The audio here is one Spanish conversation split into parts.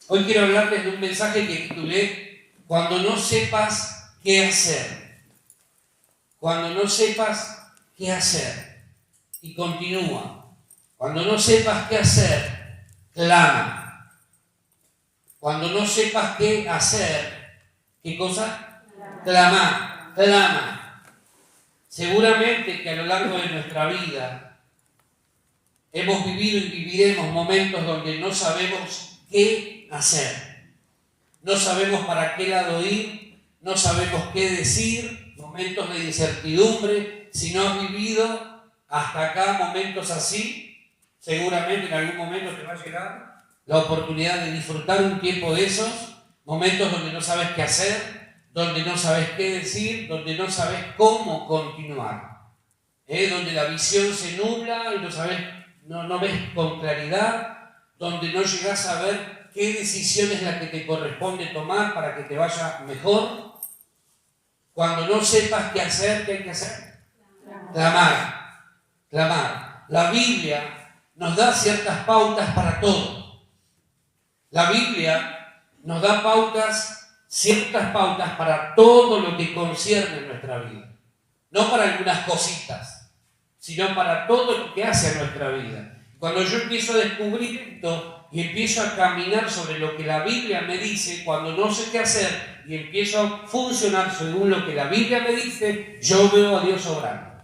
Hoy quiero hablarles de un mensaje que titulé Cuando no sepas qué hacer. Cuando no sepas qué hacer. Y continúa. Cuando no sepas qué hacer, clama. Cuando no sepas qué hacer, ¿qué cosa? Clama, clama. Seguramente que a lo largo de nuestra vida hemos vivido y viviremos momentos donde no sabemos qué hacer. No sabemos para qué lado ir, no sabemos qué decir, momentos de incertidumbre. Si no has vivido hasta acá momentos así, seguramente en algún momento te va a llegar la oportunidad de disfrutar un tiempo de esos, momentos donde no sabes qué hacer, donde no sabes qué decir, donde no sabes cómo continuar, donde la visión se nubla y no ves con claridad, donde no llegas a ver qué decisión es la que te corresponde tomar para que te vaya mejor. Cuando no sepas qué hacer, ¿qué hay que hacer? Clamar, clamar. La Biblia nos da ciertas pautas para todo. La Biblia nos da ciertas pautas para todo lo que concierne en nuestra vida. No para algunas cositas, sino para todo lo que hace a nuestra vida. Cuando yo empiezo a descubrir esto y empiezo a caminar sobre lo que la Biblia me dice, cuando no sé qué hacer y empiezo a funcionar según lo que la Biblia me dice, yo veo a Dios obrando.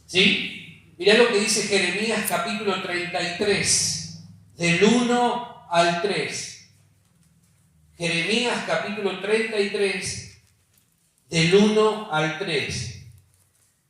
¿Sí? Mirá lo que dice Jeremías capítulo 33, del 1 al 3. Jeremías capítulo 33, del 1 al 3.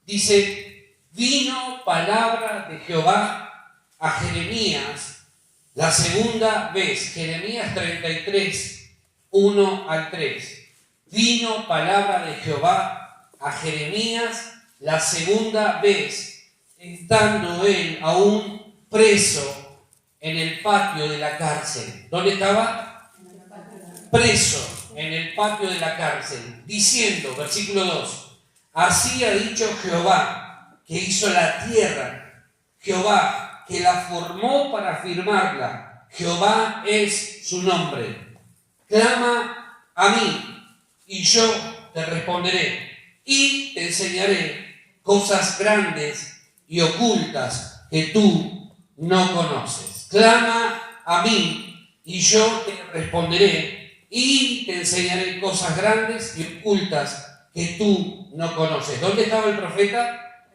Dice, vino palabra de Jehová a Jeremías la segunda vez. Jeremías 33, 1 al 3. Vino palabra de Jehová a Jeremías la segunda vez, estando él aún preso en el patio de la cárcel. ¿Dónde estaba? Preso en el patio de la cárcel, diciendo, versículo 2, así ha dicho Jehová, que hizo la tierra, Jehová, que la formó para firmarla, Jehová es su nombre. Clama a mí, y yo te responderé, y te enseñaré cosas grandes y ocultas que tú no conoces. Clama a mí, y yo te responderé, y te enseñaré cosas grandes y ocultas que tú no conoces. ¿Dónde estaba el profeta?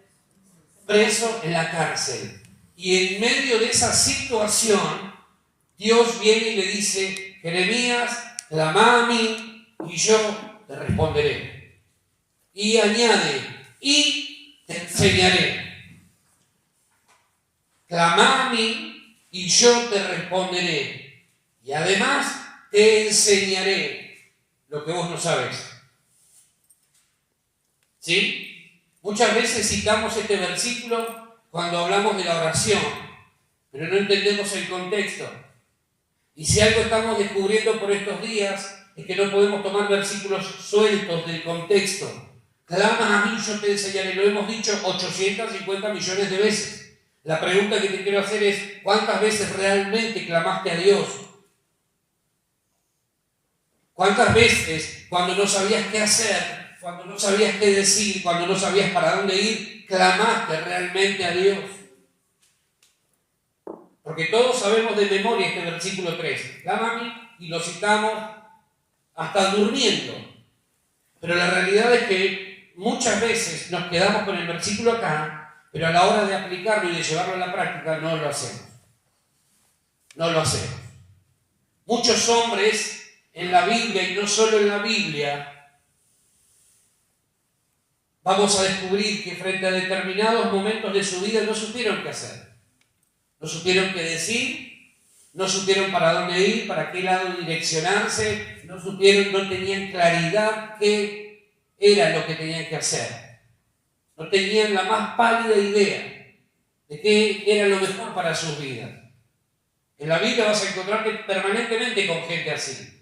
Preso en la cárcel. Y en medio de esa situación, Dios viene y le dice, Jeremías, clama a mí y yo te responderé. Y añade, y te enseñaré. Clama a mí y yo te responderé. Y además te enseñaré lo que vos no sabes. ¿Sí? Muchas veces citamos este versículo cuando hablamos de la oración, pero no entendemos el contexto. Y si algo estamos descubriendo por estos días es que no podemos tomar versículos sueltos del contexto. Clama a mí, yo te enseñaré. Lo hemos dicho 850 millones de veces. La pregunta que te quiero hacer es, ¿cuántas veces realmente clamaste a Dios? ¿Cuántas veces cuando no sabías qué hacer, cuando no sabías qué decir, cuando no sabías para dónde ir, clamaste realmente a Dios? Porque todos sabemos de memoria este versículo 3. Clama a mí y lo citamos hasta durmiendo. Pero la realidad es que muchas veces nos quedamos con el versículo acá, pero a la hora de aplicarlo y de llevarlo a la práctica no lo hacemos. No lo hacemos. Muchos hombres en la Biblia, y no solo en la Biblia, vamos a descubrir que frente a determinados momentos de su vida no supieron qué hacer. No supieron qué decir, no supieron para dónde ir, para qué lado direccionarse, no tenían claridad qué era lo que tenían que hacer. No tenían la más pálida idea de qué era lo mejor para sus vidas. En la Biblia vas a encontrarte permanentemente con gente así.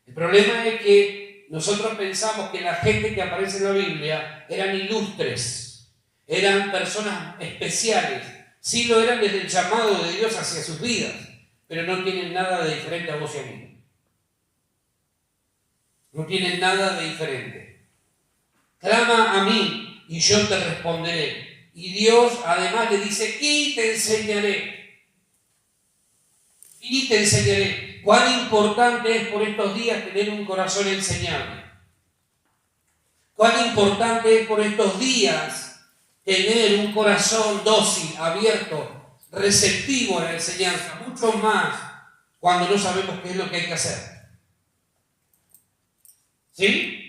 El problema es que nosotros pensamos que la gente que aparece en la Biblia eran ilustres, eran personas especiales. Sí lo eran desde el llamado de Dios hacia sus vidas, pero no tienen nada de diferente a vos y a mí. No tienen nada de diferente. Clama a mí y yo te responderé. Y Dios además le dice, y te enseñaré. Y te enseñaré. Cuán importante es por estos días tener un corazón enseñable. Cuán importante es por estos días tener un corazón dócil, abierto, receptivo a la enseñanza, mucho más cuando no sabemos qué es lo que hay que hacer. ¿Sí?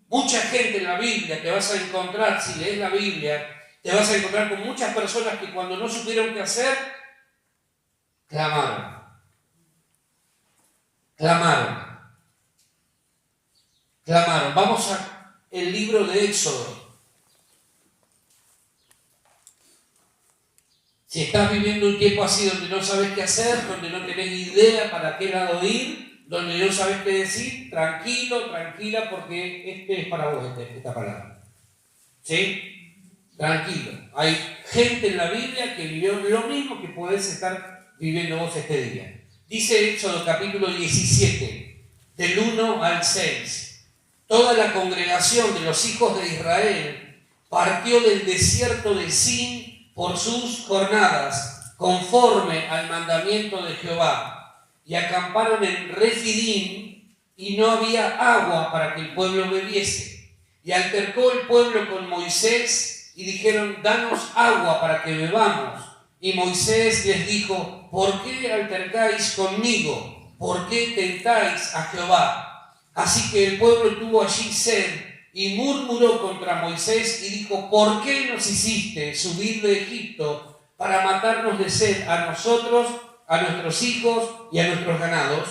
Mucha gente en la Biblia te vas a encontrar, si lees la Biblia, te vas a encontrar con muchas personas que cuando no supieron qué hacer, clamaron. Vamos al libro de Éxodo. Si estás viviendo un tiempo así donde no sabes qué hacer, donde no tenés idea para qué lado ir, donde no sabes qué decir, tranquilo, tranquila, porque es para vos esta palabra. ¿Sí? Tranquilo. Hay gente en la Biblia que vivió lo mismo que podés estar viviendo vos este día. Dice Éxodo capítulo 17, del 1 al 6. Toda la congregación de los hijos de Israel partió del desierto de Sin por sus jornadas, conforme al mandamiento de Jehová, y acamparon en Refidim, y no había agua para que el pueblo bebiese. Y altercó el pueblo con Moisés, y dijeron, danos agua para que bebamos. Y Moisés les dijo, ¿por qué altercáis conmigo? ¿Por qué tentáis a Jehová? Así que el pueblo tuvo allí sed, y murmuró contra Moisés, y dijo, ¿por qué nos hiciste subir de Egipto para matarnos de sed a nosotros, a nuestros hijos y a nuestros ganados?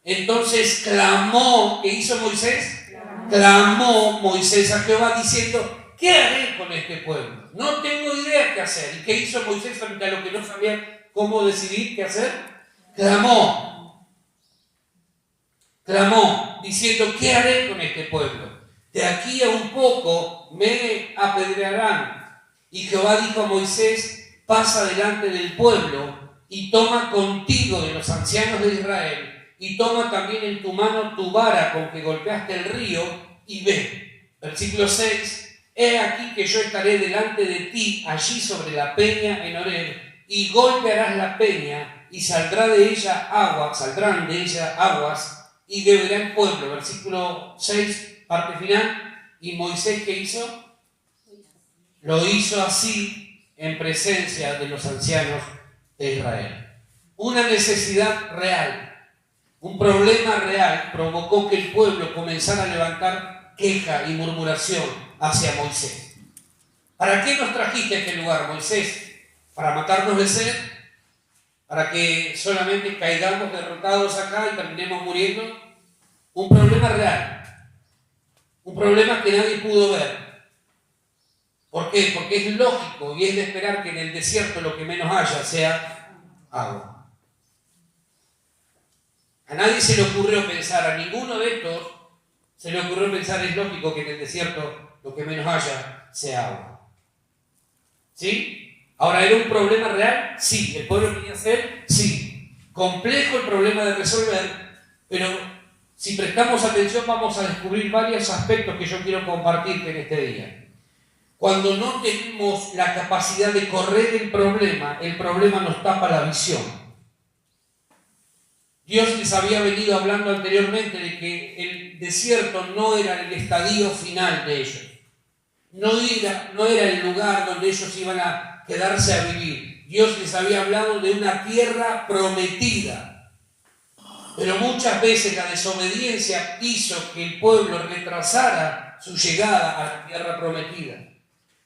Entonces clamó, ¿qué hizo Moisés? Clamó Moisés a Jehová diciendo, ¿qué haré con este pueblo? No tengo idea qué hacer. ¿Y qué hizo Moisés frente a lo que no sabía cómo decidir qué hacer? Clamó, diciendo, ¿qué haré con este pueblo? De aquí a un poco me apedrearán. Y Jehová dijo a Moisés, pasa delante del pueblo y toma contigo de los ancianos de Israel y toma también en tu mano tu vara con que golpeaste el río y ve. Versículo 6. He aquí que yo estaré delante de ti allí sobre la peña en Horeb, y golpearás la peña y saldrán de ella aguas y beberá el pueblo. Versículo 6, parte final. ¿Y Moisés qué hizo? Lo hizo así en presencia de los ancianos de Israel. Una necesidad real, un problema real provocó que el pueblo comenzara a levantar queja y murmuración hacia Moisés. ¿Para qué nos trajiste a este lugar, Moisés? ¿Para matarnos de sed? ¿Para que solamente caigamos derrotados acá y terminemos muriendo? Un problema real. Un problema que nadie pudo ver. ¿Por qué? Porque es lógico y es de esperar que en el desierto lo que menos haya sea agua. A nadie se le ocurrió pensar, a ninguno de estos se le ocurrió pensar, es lógico que en el desierto lo que menos haya sea agua. ¿Sí? Ahora, ¿era un problema real? Sí. ¿El pueblo quería hacer? Sí. Complejo el problema de resolver, pero si prestamos atención vamos a descubrir varios aspectos que yo quiero compartirte en este día. Cuando no tenemos la capacidad de correr el problema nos tapa la visión. Dios les había venido hablando anteriormente de que el desierto no era el estadio final de ellos. No era el lugar donde ellos iban a quedarse a vivir. Dios les había hablado de una tierra prometida. Pero muchas veces la desobediencia hizo que el pueblo retrasara su llegada a la tierra prometida.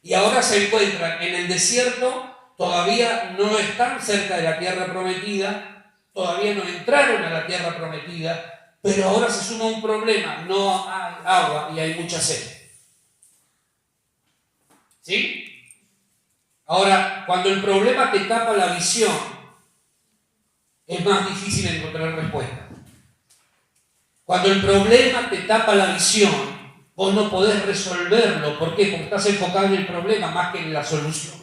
Y ahora se encuentran en el desierto, todavía no están cerca de la tierra prometida, todavía no entraron a la tierra prometida, pero ahora se suma un problema, no hay agua y hay mucha sed. ¿Sí? Ahora, cuando el problema te tapa la visión, es más difícil encontrar respuesta. Cuando el problema te tapa la visión, vos no podés resolverlo. ¿Por qué? Porque estás enfocado en el problema más que en la solución.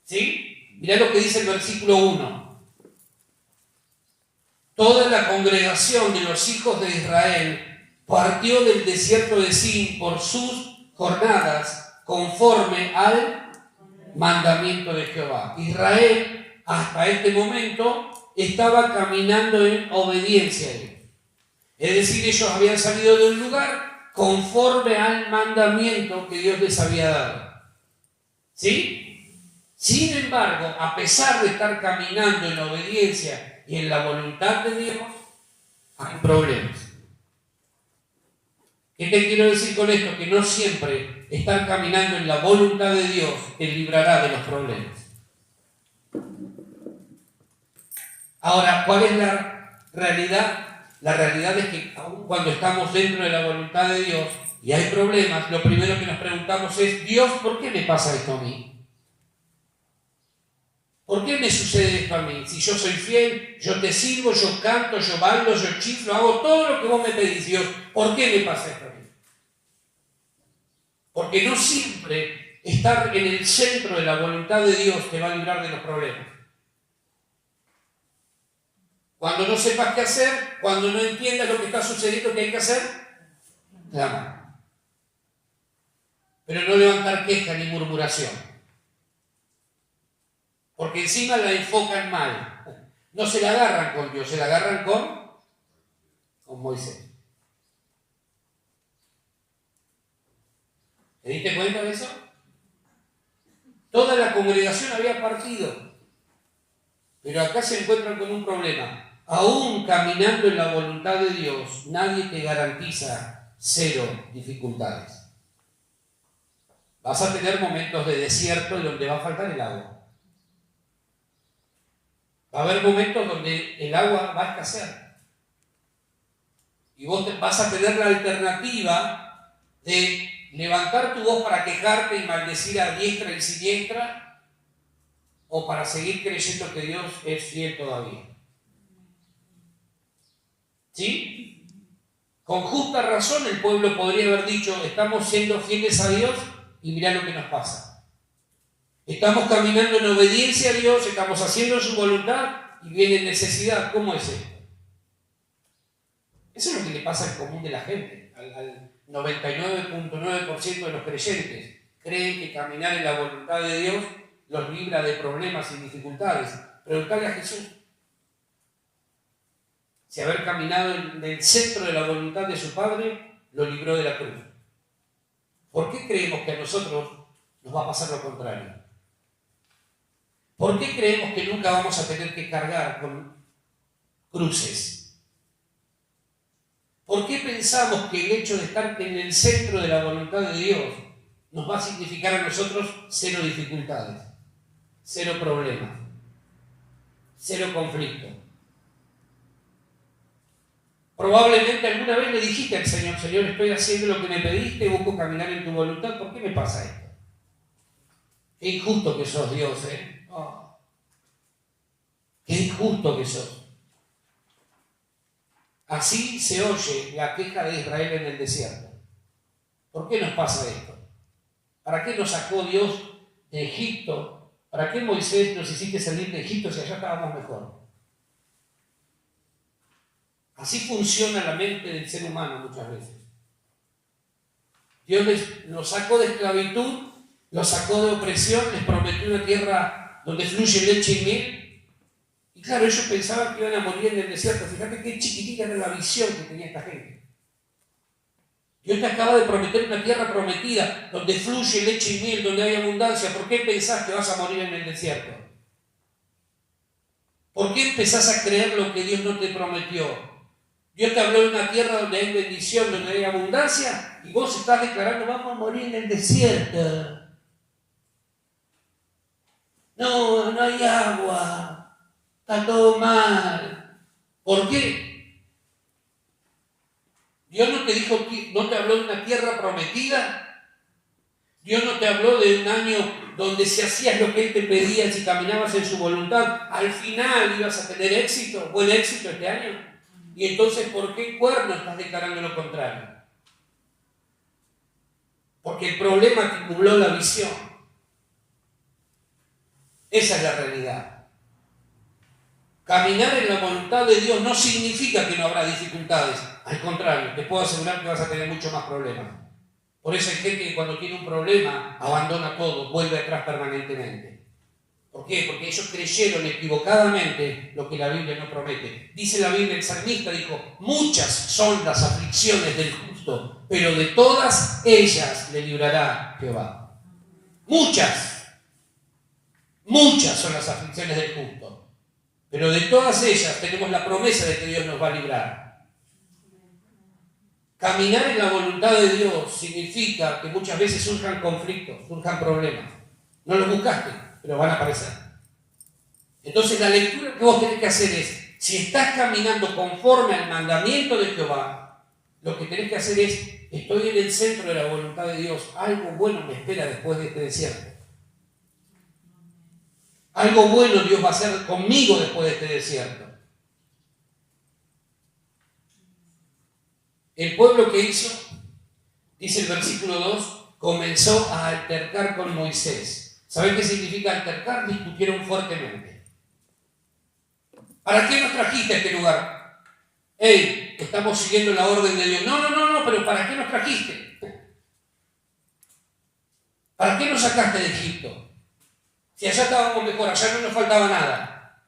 ¿Sí? Mirá lo que dice el versículo 1. toda la congregación de los hijos de Israel partió del desierto de Sin por sus jornadas conforme al mandamiento de Jehová. Israel hasta este momento estaba caminando en obediencia a él. Es decir, ellos habían salido de un lugar conforme al mandamiento que Dios les había dado. ¿Sí? Sin embargo, a pesar de estar caminando en obediencia y en la voluntad de Dios, hay problemas. ¿Qué te quiero decir con esto? Que no siempre estar caminando en la voluntad de Dios te librará de los problemas. Ahora, ¿cuál es la realidad? La realidad es que aun cuando estamos dentro de la voluntad de Dios y hay problemas, lo primero que nos preguntamos es: Dios, ¿por qué me pasa esto a mí? ¿Por qué me sucede esto a mí? Si yo soy fiel, yo te sirvo, yo canto, yo bailo, yo chiflo, hago todo lo que vos me pedís, Dios, ¿por qué me pasa esto a mí? Porque no siempre estar en el centro de la voluntad de Dios te va a librar de los problemas. Cuando no sepas qué hacer, cuando no entiendas lo que está sucediendo, ¿qué hay que hacer? Clamar. Pero no levantar queja ni murmuración. Porque encima la enfocan mal. No se la agarran con Dios, se la agarran con Moisés. ¿Te diste cuenta de eso? Toda la congregación había partido. Pero acá se encuentran con un problema. Aún caminando en la voluntad de Dios, nadie te garantiza 0 dificultades. Vas a tener momentos de desierto y donde va a faltar el agua. Va a haber momentos donde el agua va a escasear. Y vos vas a tener la alternativa de levantar tu voz para quejarte y maldecir a diestra y siniestra, o para seguir creyendo que Dios es fiel todavía. ¿Sí? Con justa razón el pueblo podría haber dicho: estamos siendo fieles a Dios y mirá lo que nos pasa. Estamos caminando en obediencia a Dios, estamos haciendo su voluntad y viene necesidad. ¿Cómo es esto? Eso es lo que le pasa al común de la gente, al 99.9% de los creyentes. Creen que caminar en la voluntad de Dios los libra de problemas y dificultades. Preguntale a Jesús si haber caminado en el centro de la voluntad de su Padre lo libró de la cruz. ¿Por qué creemos que a nosotros nos va a pasar lo contrario? ¿Por qué creemos que nunca vamos a tener que cargar con cruces? ¿Por qué pensamos que el hecho de estar en el centro de la voluntad de Dios nos va a significar a nosotros 0 dificultades, 0 problemas, 0 conflictos? Probablemente alguna vez le dijiste al Señor: Señor, estoy haciendo lo que me pediste, busco caminar en tu voluntad, ¿por qué me pasa esto? Qué injusto que sos, Dios, ¿eh? Oh. Qué injusto que sos. Así se oye la queja de Israel en el desierto. ¿Por qué nos pasa esto? ¿Para qué nos sacó Dios de Egipto? ¿Para qué, Moisés, nos hiciste salir de Egipto si allá estábamos mejor? Así funciona la mente del ser humano muchas veces. Dios los sacó de esclavitud, los sacó de opresión, les prometió una tierra donde fluye leche y miel. Y claro, ellos pensaban que iban a morir en el desierto. Fíjate qué chiquitita era la visión que tenía esta gente. Dios te acaba de prometer una tierra prometida, donde fluye leche y miel, donde hay abundancia. ¿Por qué pensás que vas a morir en el desierto? ¿Por qué empezás a creer lo que Dios no te prometió? Dios te habló de una tierra donde hay bendición, donde hay abundancia, y vos estás declarando: vamos a morir en el desierto. No, no hay agua, está todo mal. ¿Por qué? Dios no te dijo, no te habló de una tierra prometida. Dios no te habló de un año donde si hacías lo que Él te pedía, si caminabas en su voluntad, al final ibas a tener éxito, buen éxito este año. Y entonces, ¿por qué cuerno estás declarando lo contrario? Porque el problema te nubló la visión. Esa es la realidad. Caminar en la voluntad de Dios no significa que no habrá dificultades. Al contrario, te puedo asegurar que vas a tener muchos más problemas. Por eso hay gente que cuando tiene un problema abandona todo, vuelve atrás permanentemente. ¿Por qué? Porque ellos creyeron equivocadamente lo que la Biblia no promete. Dice la Biblia, el salmista dijo, muchas son las aflicciones del justo, pero de todas ellas le librará Jehová. Muchas son las aflicciones del justo, pero de todas ellas tenemos la promesa de que Dios nos va a librar. Caminar en la voluntad de Dios significa que muchas veces surjan conflictos, surjan problemas. No los buscaste, pero van a aparecer. Entonces la lectura que vos tenés que hacer es, si estás caminando conforme al mandamiento de Jehová, lo que tenés que hacer es, estoy en el centro de la voluntad de Dios, algo bueno me espera después de este desierto. Algo bueno Dios va a hacer conmigo después de este desierto. El pueblo que hizo, dice el versículo 2, comenzó a altercar con Moisés. ¿Saben qué significa altercar? Discutieron fuertemente. ¿Para qué nos trajiste a este lugar? Hey, estamos siguiendo la orden de Dios. No, pero ¿para qué nos trajiste? ¿Para qué nos sacaste de Egipto? Si allá estábamos mejor, allá no nos faltaba nada.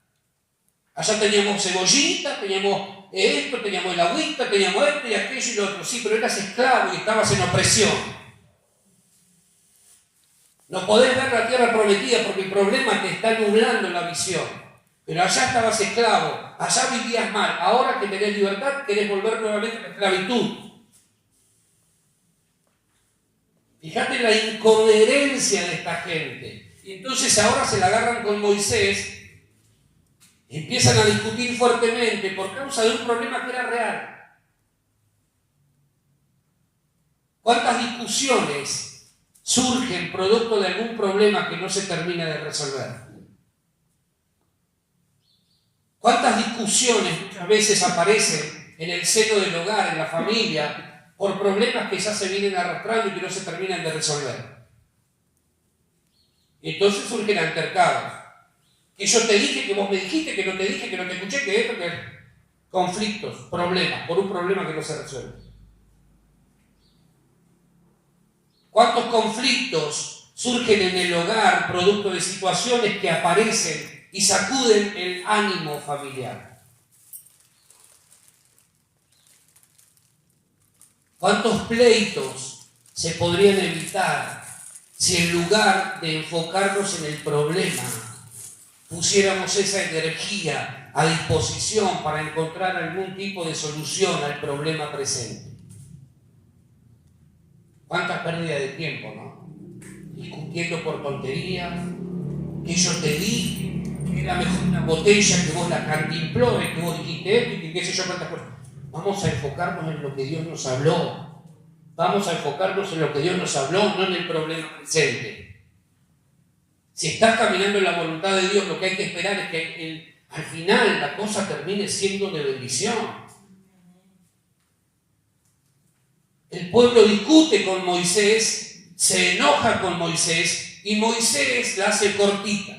Allá teníamos cebollita, teníamos esto, teníamos el agüita, teníamos esto y aquello y lo otro. Sí, pero eras esclavo y estabas en opresión. No podés ver la tierra prometida porque el problema te está nublando la visión. Pero allá estabas esclavo, allá vivías mal. Ahora que tenés libertad, querés volver nuevamente a la esclavitud. Fíjate la incoherencia de esta gente. Y entonces ahora se la agarran con Moisés, empiezan a discutir fuertemente por causa de un problema que era real. ¿Cuántas discusiones surgen producto de algún problema que no se termina de resolver? ¿Cuántas discusiones muchas veces aparecen en el seno del hogar, en la familia, por problemas que ya se vienen arrastrando y que no se terminan de resolver? Entonces surgen altercados. Que yo te dije, que vos me dijiste, que no te dije, que no te escuché, que esto, que conflictos, problemas, por un problema que no se resuelve. ¿Cuántos conflictos surgen en el hogar producto de situaciones que aparecen y sacuden el ánimo familiar? ¿Cuántos pleitos se podrían evitar si en lugar de enfocarnos en el problema, pusiéramos esa energía a disposición para encontrar algún tipo de solución al problema presente? ¿Cuánta pérdida de tiempo, no? Discutiendo por tonterías, que yo te dije, que era mejor una botella que vos la cantimplores, que vos dijiste esto y que qué sé yo cuántas cosas. Vamos a enfocarnos en lo que Dios nos habló. Vamos a enfocarnos en lo que Dios nos habló, no en el problema presente. Si estás caminando en la voluntad de Dios, lo que hay que esperar es que al final la cosa termine siendo de bendición. El pueblo discute con Moisés, se enoja con Moisés y Moisés la hace cortita.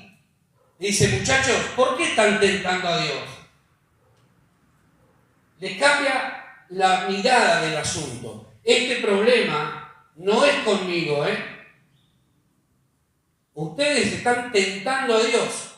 Dice, muchachos, ¿por qué están tentando a Dios? Les cambia la mirada del asunto. Este problema no es conmigo, Ustedes están tentando a Dios.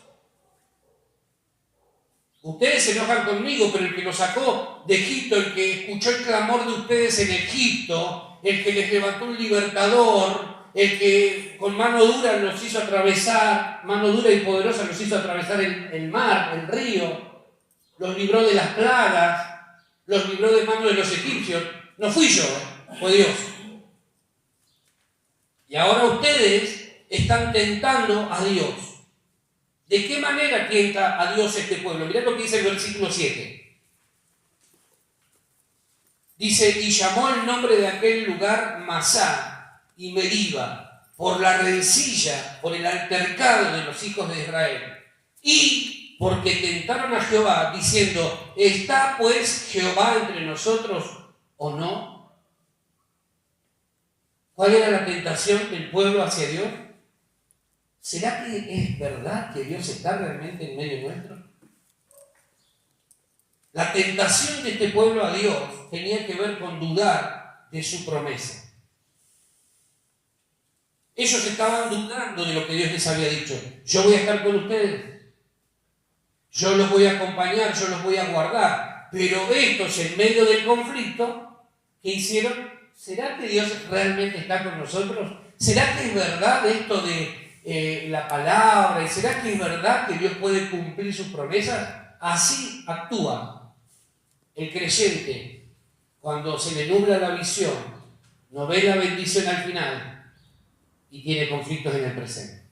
Ustedes se enojan conmigo, pero el que los sacó de Egipto, el que escuchó el clamor de ustedes en Egipto, el que les levantó un libertador, el que con mano dura los hizo atravesar, mano dura y poderosa los hizo atravesar el mar, el río, los libró de las plagas, los libró de mano de los egipcios. No fui yo, fue Dios. Y ahora ustedes están tentando a Dios. ¿De qué manera tienta a Dios este pueblo? Mirá lo que dice el versículo 7. Dice, y llamó el nombre de aquel lugar Masá y Meriba, por la rencilla, por el altercado de los hijos de Israel. Y porque tentaron a Jehová, diciendo, ¿está pues Jehová entre nosotros o no? ¿Cuál era la tentación del pueblo hacia Dios? ¿Será que es verdad que Dios está realmente en medio nuestro? La tentación de este pueblo a Dios tenía que ver con dudar de su promesa. Ellos estaban dudando de lo que Dios les había dicho. Yo voy a estar con ustedes. Yo los voy a acompañar, yo los voy a guardar. Pero estos, en medio del conflicto, ¿qué hicieron? ¿Será que Dios realmente está con nosotros? ¿Será que es verdad esto de la palabra? ¿Y será que es verdad que Dios puede cumplir sus promesas? Así actúa el creyente cuando se le nubla la visión, no ve la bendición al final y tiene conflictos en el presente.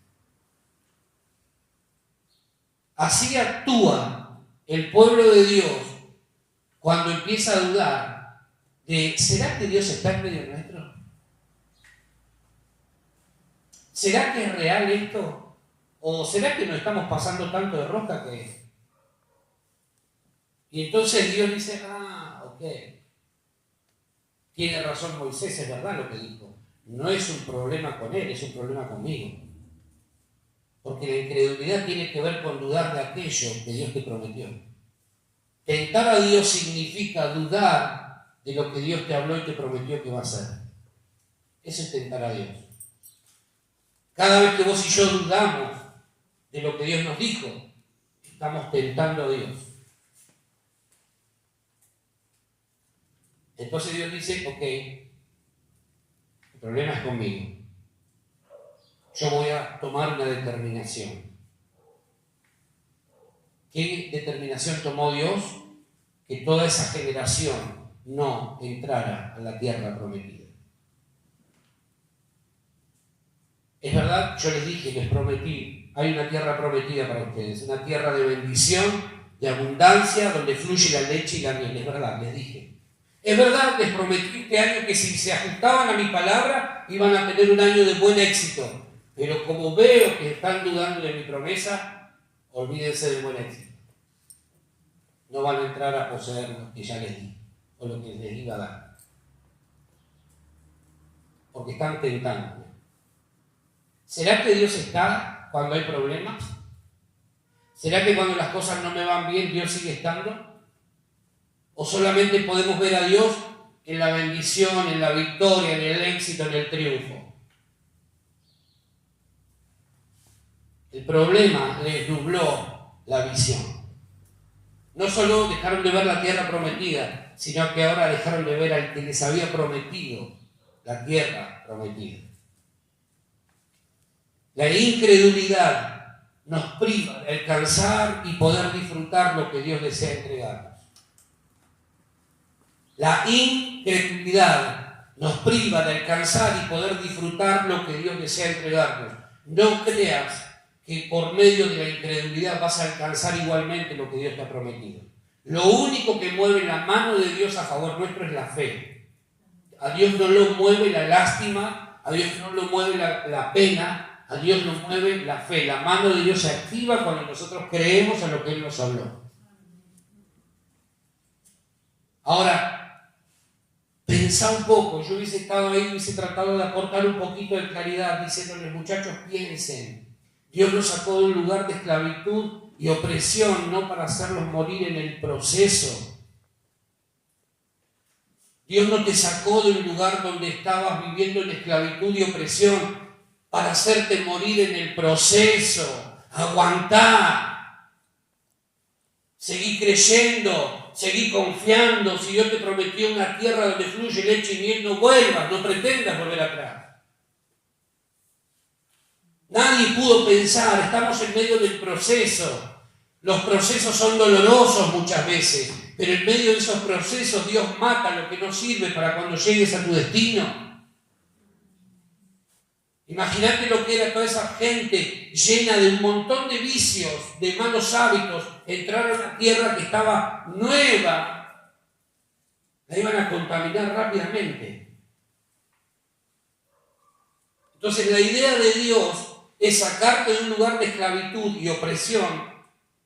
Así actúa el pueblo de Dios cuando empieza a dudar de ¿será que Dios está en medio nuestro? ¿Será que es real esto? ¿O será que nos estamos pasando tanto de rosca que...? Y entonces Dios dice, ok, tiene razón Moisés, es verdad lo que dijo. No es un problema con él, es un problema conmigo. Porque la incredulidad tiene que ver con dudar de aquello que Dios te prometió. Tentar a Dios significa dudar de lo que Dios te habló y te prometió que va a hacer. Eso es tentar a Dios. Cada vez que vos y yo dudamos de lo que Dios nos dijo, estamos tentando a Dios. Entonces Dios dice, ok, el problema es conmigo. Yo voy a tomar una determinación. ¿Qué determinación tomó Dios? Que toda esa generación no entrara a la tierra prometida. Es verdad, yo les dije, les prometí, hay una tierra prometida para ustedes, una tierra de bendición, de abundancia, donde fluye la leche y la miel. Es verdad, les dije. Es verdad, les prometí este año que si se ajustaban a mi palabra, iban a tener un año de buen éxito. Pero como veo que están dudando de mi promesa, olvídense del buen éxito. No van a entrar a poseer lo que ya les di, o lo que les iba a dar. Porque están tentando. ¿Será que Dios está cuando hay problemas? ¿Será que cuando las cosas no me van bien, Dios sigue estando? ¿O solamente podemos ver a Dios en la bendición, en la victoria, en el éxito, en el triunfo? El problema les nubló la visión. No solo dejaron de ver la tierra prometida, sino que ahora dejaron de ver al que les había prometido la tierra prometida. La incredulidad nos priva de alcanzar y poder disfrutar lo que Dios desea entregarnos. La incredulidad nos priva de alcanzar y poder disfrutar lo que Dios desea entregarnos. No creas que por medio de la incredulidad vas a alcanzar igualmente lo que Dios te ha prometido. Lo único que mueve la mano de Dios a favor nuestro es la fe. A Dios no lo mueve la lástima, a Dios no lo mueve la pena, a Dios lo mueve la fe. La mano de Dios se activa cuando nosotros creemos en lo que Él nos habló. Ahora, pensá un poco, yo hubiese estado ahí, hubiese tratado de aportar un poquito de claridad, diciéndoles, muchachos, piensen. Dios los sacó de un lugar de esclavitud y opresión, no para hacerlos morir en el proceso. Dios no te sacó de un lugar donde estabas viviendo en esclavitud y opresión para hacerte morir en el proceso. Aguantá. Seguí creyendo, seguí confiando. Si Dios te prometió una tierra donde fluye leche y miel, no vuelvas, no pretendas volver atrás. Nadie pudo pensar, estamos en medio del proceso. Los procesos son dolorosos muchas veces, pero en medio de esos procesos Dios mata lo que no sirve para cuando llegues a tu destino. Imagínate lo que era toda esa gente llena de un montón de vicios, de malos hábitos, entrar a una tierra que estaba nueva, la iban a contaminar rápidamente. Entonces la idea de Dios es sacarte de un lugar de esclavitud y opresión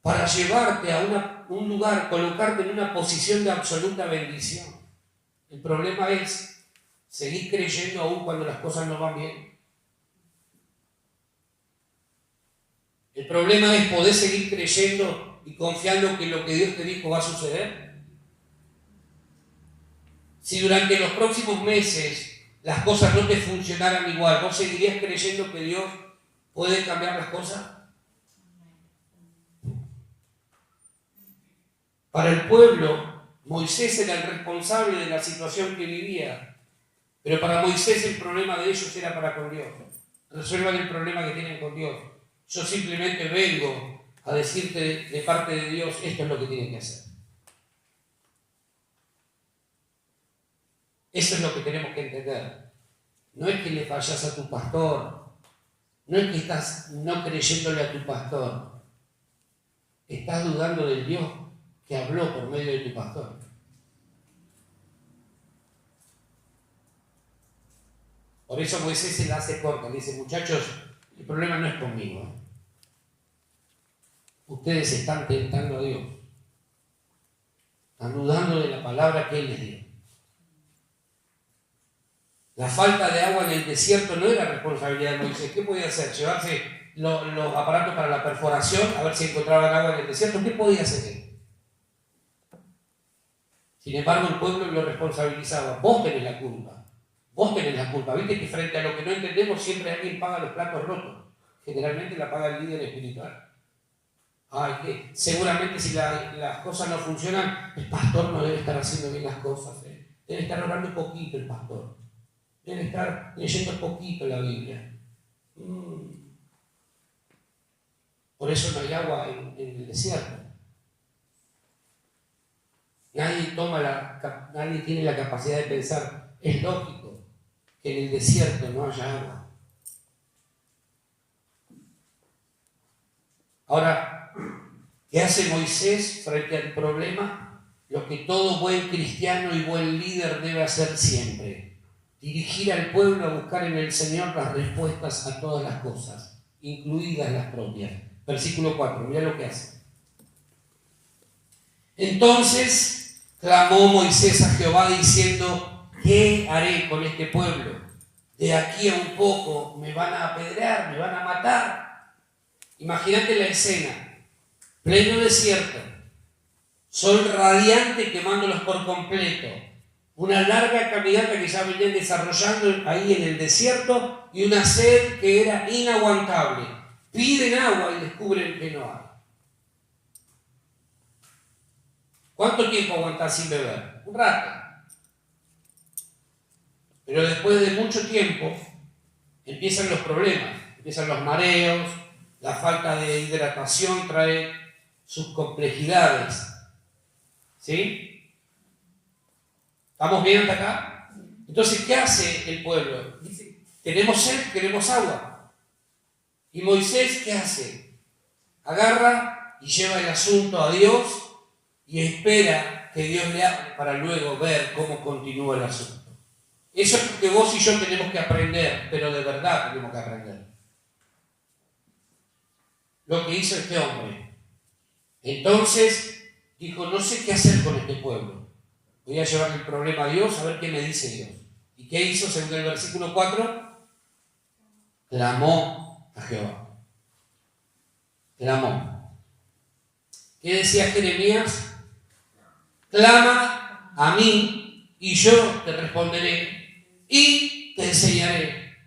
para llevarte a un lugar, colocarte en una posición de absoluta bendición. El problema es seguir creyendo aún cuando las cosas no van bien. El problema es poder seguir creyendo y confiando que lo que Dios te dijo va a suceder? Si durante los próximos meses las cosas no te funcionaran igual, ¿vos seguirías creyendo que Dios puede cambiar las cosas? Para el pueblo, Moisés era el responsable de la situación que vivía, pero para Moisés el problema de ellos era para con Dios. Resuelvan el problema que tienen con Dios. Yo simplemente vengo a decirte de parte de Dios, esto es lo que tienen que hacer. Eso es lo que tenemos que entender. No es que le fallas a tu pastor, no es que estás no creyéndole a tu pastor, estás dudando del Dios que habló por medio de tu pastor. Por eso Moisés se la hace corta, le dice, muchachos, el problema no es conmigo. Ustedes están tentando a Dios, están dudando de la palabra que Él les dio. La falta de agua en el desierto no era responsabilidad de Moisés. ¿Qué podía hacer? ¿Llevarse los aparatos para la perforación a ver si encontraban agua en el desierto? ¿Qué podía hacer él? Sin embargo, el pueblo lo responsabilizaba. Vos tenés la culpa. Vos tenés la culpa. Viste que frente a lo que no entendemos siempre alguien paga los platos rotos. Generalmente la paga el líder espiritual. Ay, que seguramente si las cosas no funcionan, el pastor no debe estar haciendo bien las cosas. Debe estar orando poquito el pastor. Debe estar leyendo poquito la Biblia. Por eso no hay agua en el desierto. Nadie tiene la capacidad de pensar, es lógico que en el desierto no haya agua. Ahora, ¿qué hace Moisés frente al problema? Lo que todo buen cristiano y buen líder debe hacer siempre: dirigir al pueblo a buscar en el Señor las respuestas a todas las cosas, incluidas las propias. Versículo 4, mira lo que hace. Entonces clamó Moisés a Jehová diciendo, ¿qué haré con este pueblo? De aquí a un poco me van a apedrear, me van a matar. Imagínate la escena, pleno desierto, sol radiante quemándolos por completo, una larga caminata que ya venían desarrollando ahí en el desierto y una sed que era inaguantable. Piden agua y descubren que no hay. ¿Cuánto tiempo aguantás sin beber? Un rato. Pero después de mucho tiempo empiezan los problemas, empiezan los mareos, la falta de hidratación trae sus complejidades. ¿Sí? ¿Estamos bien hasta acá? Entonces, ¿qué hace el pueblo? Dice, tenemos sed, queremos agua. ¿Y Moisés qué hace? Agarra y lleva el asunto a Dios y espera que Dios le hable para luego ver cómo continúa el asunto. Eso es lo que vos y yo tenemos que aprender, pero de verdad tenemos que aprender. Lo que hizo este hombre. Entonces dijo, no sé qué hacer con este pueblo. Voy a llevar el problema a Dios a ver qué me dice Dios. ¿Y qué hizo según el versículo 4? Clamó a Jehová. Clamó. ¿Qué decía Jeremías? Clama a mí y yo te responderé y te enseñaré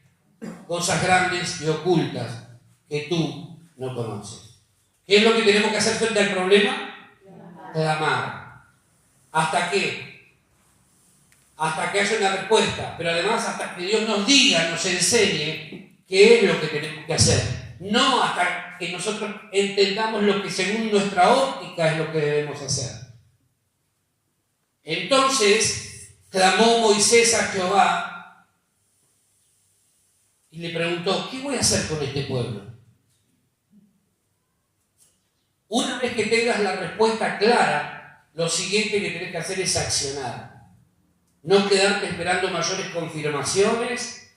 cosas grandes y ocultas que tú no conoces. ¿Qué es lo que tenemos que hacer frente al problema? Clamar. ¿Hasta qué? Hasta que haya una respuesta, pero además hasta que Dios nos diga, nos enseñe qué es lo que tenemos que hacer. No hasta que nosotros entendamos lo que según nuestra óptica es lo que debemos hacer. Entonces clamó Moisés a Jehová y le preguntó, ¿qué voy a hacer con este pueblo? Una vez que tengas la respuesta clara, lo siguiente que tenés que hacer es accionar. No quedarte esperando mayores confirmaciones,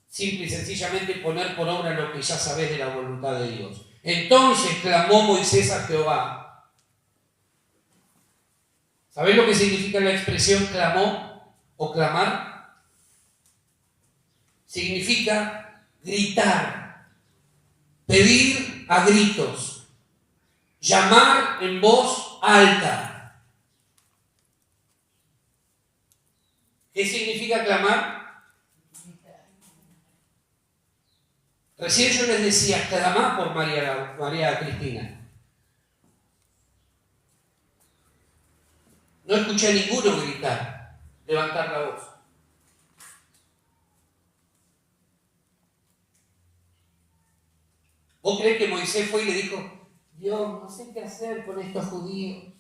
simple y sencillamente poner por obra lo que ya sabés de la voluntad de Dios. Entonces clamó Moisés a Jehová. ¿Sabés lo que significa la expresión clamó o clamar? Significa gritar, pedir a gritos. Llamar en voz alta. ¿Qué significa clamar? Recién yo les decía, clamar por María Cristina. No escuché a ninguno gritar, levantar la voz. ¿Vos creés que Moisés fue y le dijo, Dios, no sé qué hacer con estos judíos?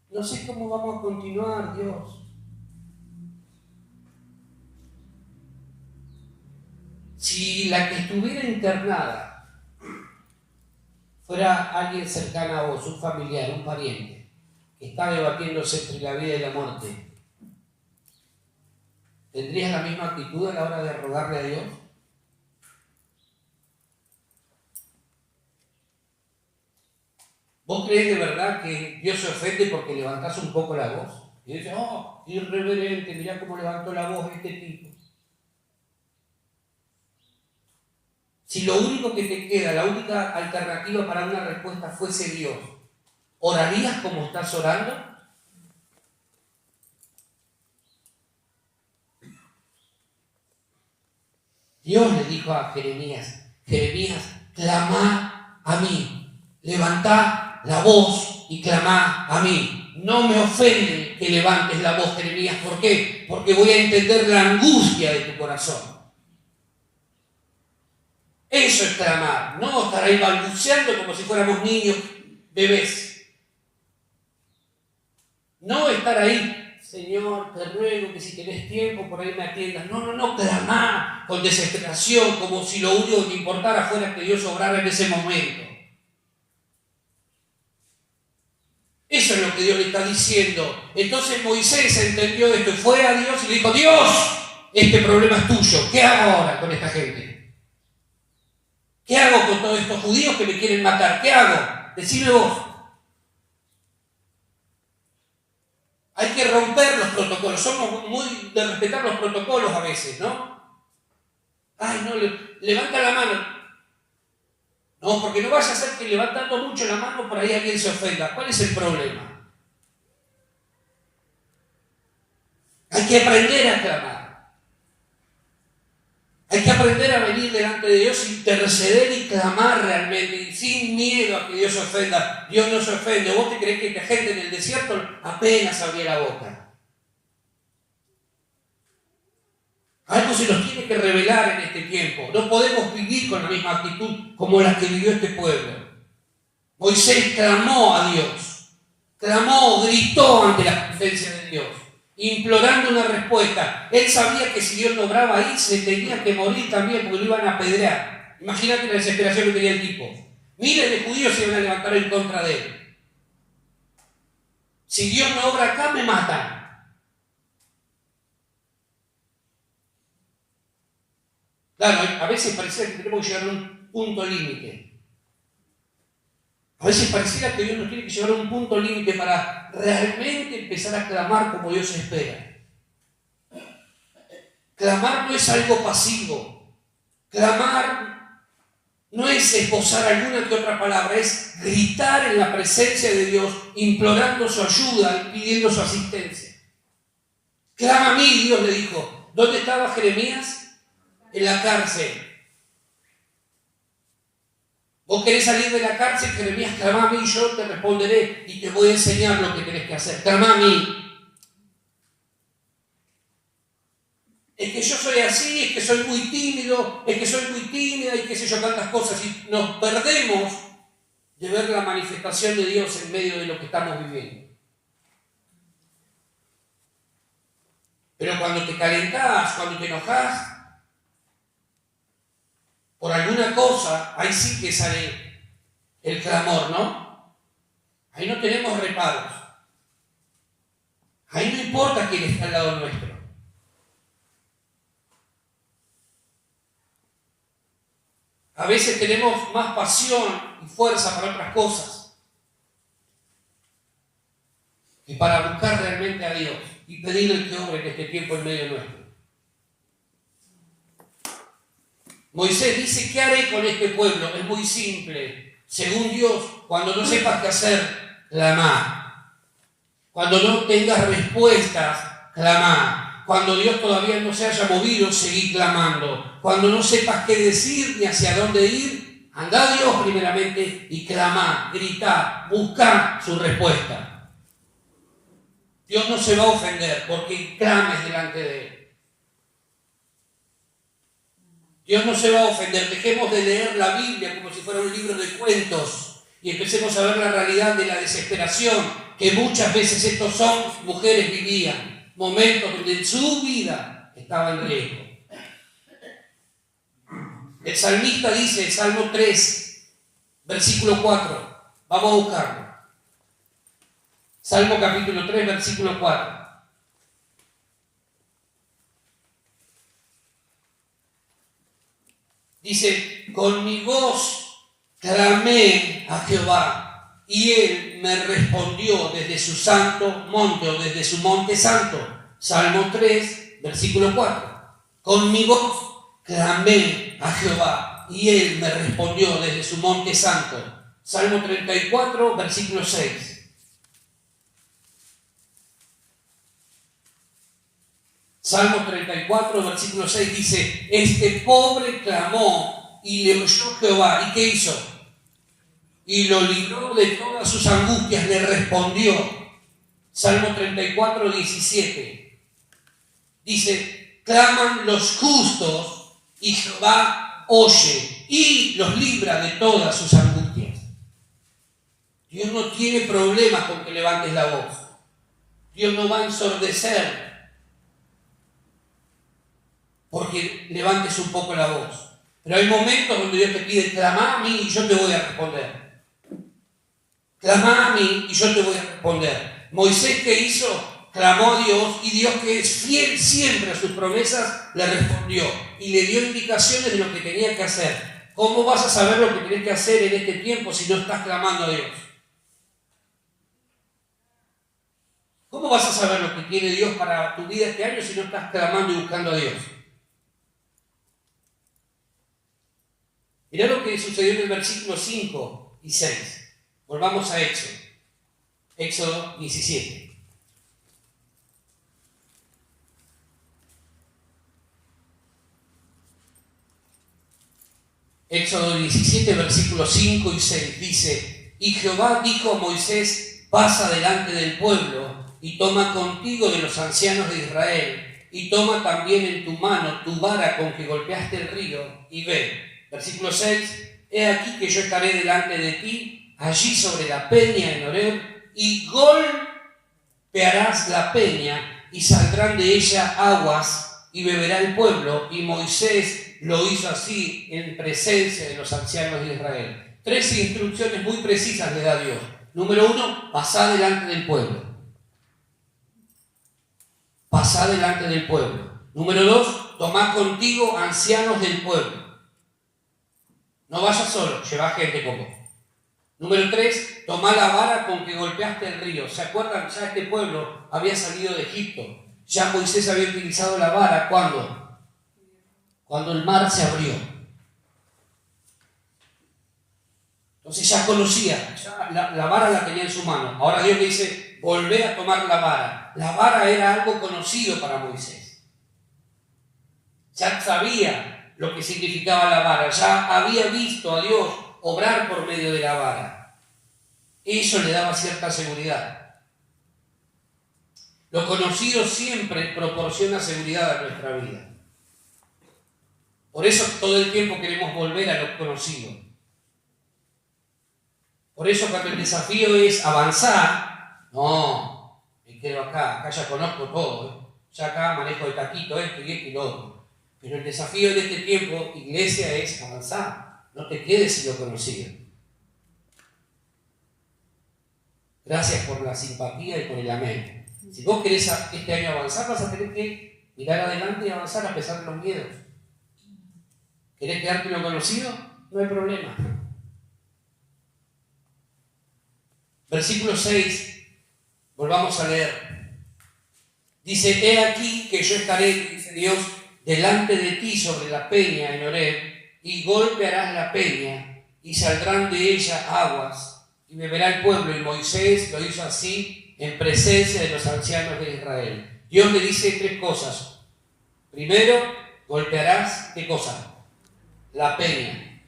No sé cómo vamos a continuar, Dios. Si la que estuviera internada fuera alguien cercano a vos, un familiar, un pariente, que está debatiéndose entre la vida y la muerte, ¿tendrías la misma actitud a la hora de rogarle a Dios? ¿Vos creés de verdad que Dios se ofende porque levantás un poco la voz? Y dice, oh, irreverente, mirá cómo levantó la voz este tipo. Si lo único que te queda, la única alternativa para una respuesta fuese Dios, ¿orarías como estás orando? Dios le dijo a Jeremías, clamá a mí, levantá la voz y clamá a mí. No me ofende que levantes la voz, Jeremías. ¿Por qué? Porque voy a entender la angustia de tu corazón. Eso es clamar, no estar ahí balbuceando como si fuéramos niños, bebés. No estar ahí, Señor, te ruego que si tenés tiempo por ahí me atiendas. No, clamar con desesperación, como si lo único que importara fuera que Dios obrara en ese momento. Eso es lo que Dios le está diciendo. Entonces Moisés entendió esto y fue a Dios y le dijo, Dios, este problema es tuyo. ¿Qué hago ahora con esta gente? ¿Qué hago con todos estos judíos que me quieren matar? ¿Qué hago? Decime vos. Hay que romper los protocolos. Somos muy de respetar los protocolos a veces, ¿no? Ay, no, levanta la mano. No, porque no vaya a ser que levantando mucho la mano por ahí alguien se ofenda. ¿Cuál es el problema? Hay que aprender a clamar. Hay que aprender a venir delante de Dios, interceder y clamar realmente, sin miedo a que Dios se ofenda. Dios no se ofende. ¿Vos te creés que la gente en el desierto apenas abría la boca? Algo se nos tiene que revelar en este tiempo. No podemos vivir con la misma actitud como la que vivió este pueblo. Moisés clamó a Dios. Clamó, gritó ante la presencia de Dios, implorando una respuesta. Él sabía que si Dios no obraba ahí, se tenía que morir también porque lo iban a apedrear. Imagínate la desesperación que tenía el tipo. Miles de judíos se iban a levantar en contra de él. Si Dios no obra acá, me matan. Claro, a veces parecía que tenemos que llegar a un punto límite. A veces pareciera que Dios nos tiene que llevar a un punto límite para realmente empezar a clamar como Dios espera. Clamar no es algo pasivo. Clamar no es esbozar alguna que otra palabra, es gritar en la presencia de Dios, implorando su ayuda y pidiendo su asistencia. Clama a mí, Dios le dijo. ¿Dónde estaba Jeremías? En la cárcel. Vos querés salir de la cárcel, Jeremías, clama a mí y yo te responderé y te voy a enseñar lo que tenés que hacer. Clama a mí. Es que yo soy así, es que soy muy tímido, es que soy muy tímida y qué sé yo, tantas cosas. Y nos perdemos de ver la manifestación de Dios en medio de lo que estamos viviendo. Pero cuando te calentás, cuando te enojás por alguna cosa, ahí sí que sale el clamor, ¿no? Ahí no tenemos reparos. Ahí no importa quién está al lado nuestro. A veces tenemos más pasión y fuerza para otras cosas que para buscar realmente a Dios y pedirle que obre en este tiempo en medio nuestro. Moisés dice, ¿qué haré con este pueblo? Es muy simple. Según Dios, cuando no sepas qué hacer, clamá. Cuando no tengas respuestas, clamá. Cuando Dios todavía no se haya movido, seguí clamando. Cuando no sepas qué decir ni hacia dónde ir, anda a Dios primeramente y clamá, gritá, busca su respuesta. Dios no se va a ofender porque clames delante de Él. Dios no se va a ofender. Dejemos de leer la Biblia como si fuera un libro de cuentos y empecemos a ver la realidad de la desesperación que muchas veces estos hombres y mujeres vivían. Momentos donde su vida estaba en riesgo. El salmista dice, Salmo 3, versículo 4. Vamos a buscarlo. Salmo capítulo 3, versículo 4. Dice, con mi voz clamé a Jehová y Él me respondió desde su santo monte o desde su monte santo. Salmo 3, versículo 4. Con mi voz clamé a Jehová y Él me respondió desde su monte santo. Salmo 34, versículo 6. Salmo 34, versículo 6 dice, este pobre clamó y le oyó Jehová. ¿Y qué hizo? Y lo libró de todas sus angustias, le respondió. Salmo 34, 17. Dice, claman los justos y Jehová oye y los libra de todas sus angustias. Dios no tiene problemas con que levantes la voz. Dios no va a ensordecer porque levantes un poco la voz. Pero hay momentos donde Dios te pide, clamá a mí y yo te voy a responder. Clamá a mí y yo te voy a responder. Moisés, ¿qué hizo? Clamó a Dios y Dios, que es fiel siempre a sus promesas, le respondió y le dio indicaciones de lo que tenía que hacer. ¿Cómo vas a saber lo que tienes que hacer en este tiempo si no estás clamando a Dios? ¿Cómo vas a saber lo que tiene Dios para tu vida este año si no estás clamando y buscando a Dios? Mirá lo que sucedió en el versículo 5 y 6. Volvamos a Éxodo. Éxodo 17. Éxodo 17, versículos 5 y 6. Dice, y Jehová dijo a Moisés, pasa delante del pueblo y toma contigo de los ancianos de Israel y toma también en tu mano tu vara con que golpeaste el río y ve. Versículo 6, he aquí que yo estaré delante de ti, allí sobre la peña en Horeb, y golpearás la peña, y saldrán de ella aguas, y beberá el pueblo. Y Moisés lo hizo así en presencia de los ancianos de Israel. 3 instrucciones muy precisas le da Dios. Número 1, pasá delante del pueblo. Pasá delante del pueblo. Número 2, tomá contigo ancianos del pueblo. No vayas solo, lleva gente con vos. Número 3, tomá la vara con que golpeaste el río. ¿Se acuerdan? Ya este pueblo había salido de Egipto. Ya Moisés había utilizado la vara. ¿Cuándo? Cuando el mar se abrió. Entonces ya conocía, ya la vara la tenía en su mano. Ahora Dios le dice, volvé a tomar la vara. La vara era algo conocido para Moisés. Ya sabía lo que significaba la vara, ya había visto a Dios obrar por medio de la vara. Eso le daba cierta seguridad. Lo conocido siempre proporciona seguridad a nuestra vida. Por eso todo el tiempo queremos volver a lo conocido. Por eso cuando el desafío es avanzar, no, me quedo acá ya conozco todo, ya acá manejo el taquito esto y lo otro. Pero el desafío de este tiempo, iglesia, es avanzar. No te quedes en lo conocido. Gracias por la simpatía y por el amén. Si vos querés este año avanzar, vas a tener que mirar adelante y avanzar a pesar de los miedos. ¿Querés quedarte en lo conocido? No hay problema. Versículo 6, volvamos a leer. Dice, he aquí que yo estaré, dice Dios, delante de ti sobre la peña en Horeb, y golpearás la peña, y saldrán de ella aguas, y beberá el pueblo. Y Moisés lo hizo así en presencia de los ancianos de Israel. Dios le dice 3 cosas. Primero, golpearás, ¿qué cosa? La peña.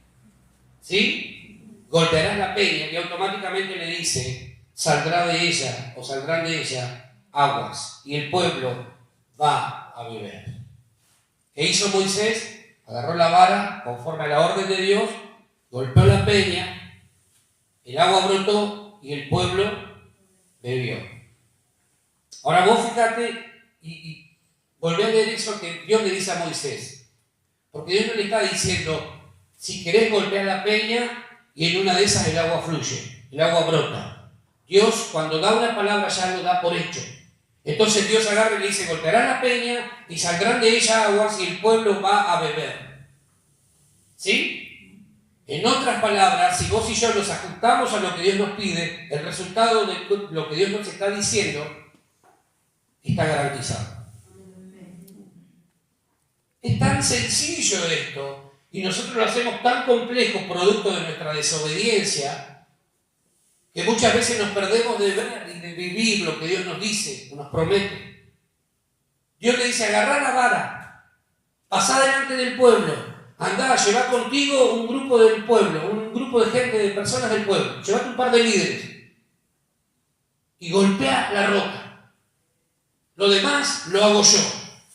¿Sí? Golpearás la peña y automáticamente le dice, saldrá de ella, o saldrán de ella aguas, y el pueblo va a beber. ¿Qué hizo Moisés? Agarró la vara, conforme a la orden de Dios, golpeó la peña, el agua brotó y el pueblo bebió. Ahora vos fíjate y volví a leer eso que Dios le dice a Moisés. Porque Dios no le está diciendo, si querés golpear la peña y en una de esas el agua fluye, el agua brota. Dios cuando da una palabra ya lo da por hecho. Entonces Dios agarra y le dice, golpeará la peña y saldrán de ella aguas y el pueblo va a beber. ¿Sí? En otras palabras, si vos y yo nos ajustamos a lo que Dios nos pide, el resultado de lo que Dios nos está diciendo está garantizado. Es tan sencillo esto y nosotros lo hacemos tan complejo producto de nuestra desobediencia que muchas veces nos perdemos de ver y de vivir lo que Dios nos dice, o nos promete. Dios le dice, agarrá la vara, pasá delante del pueblo, andá, llevá contigo un grupo del pueblo, un grupo de gente, de personas del pueblo, llevate un par de líderes y golpea la roca. Lo demás lo hago yo.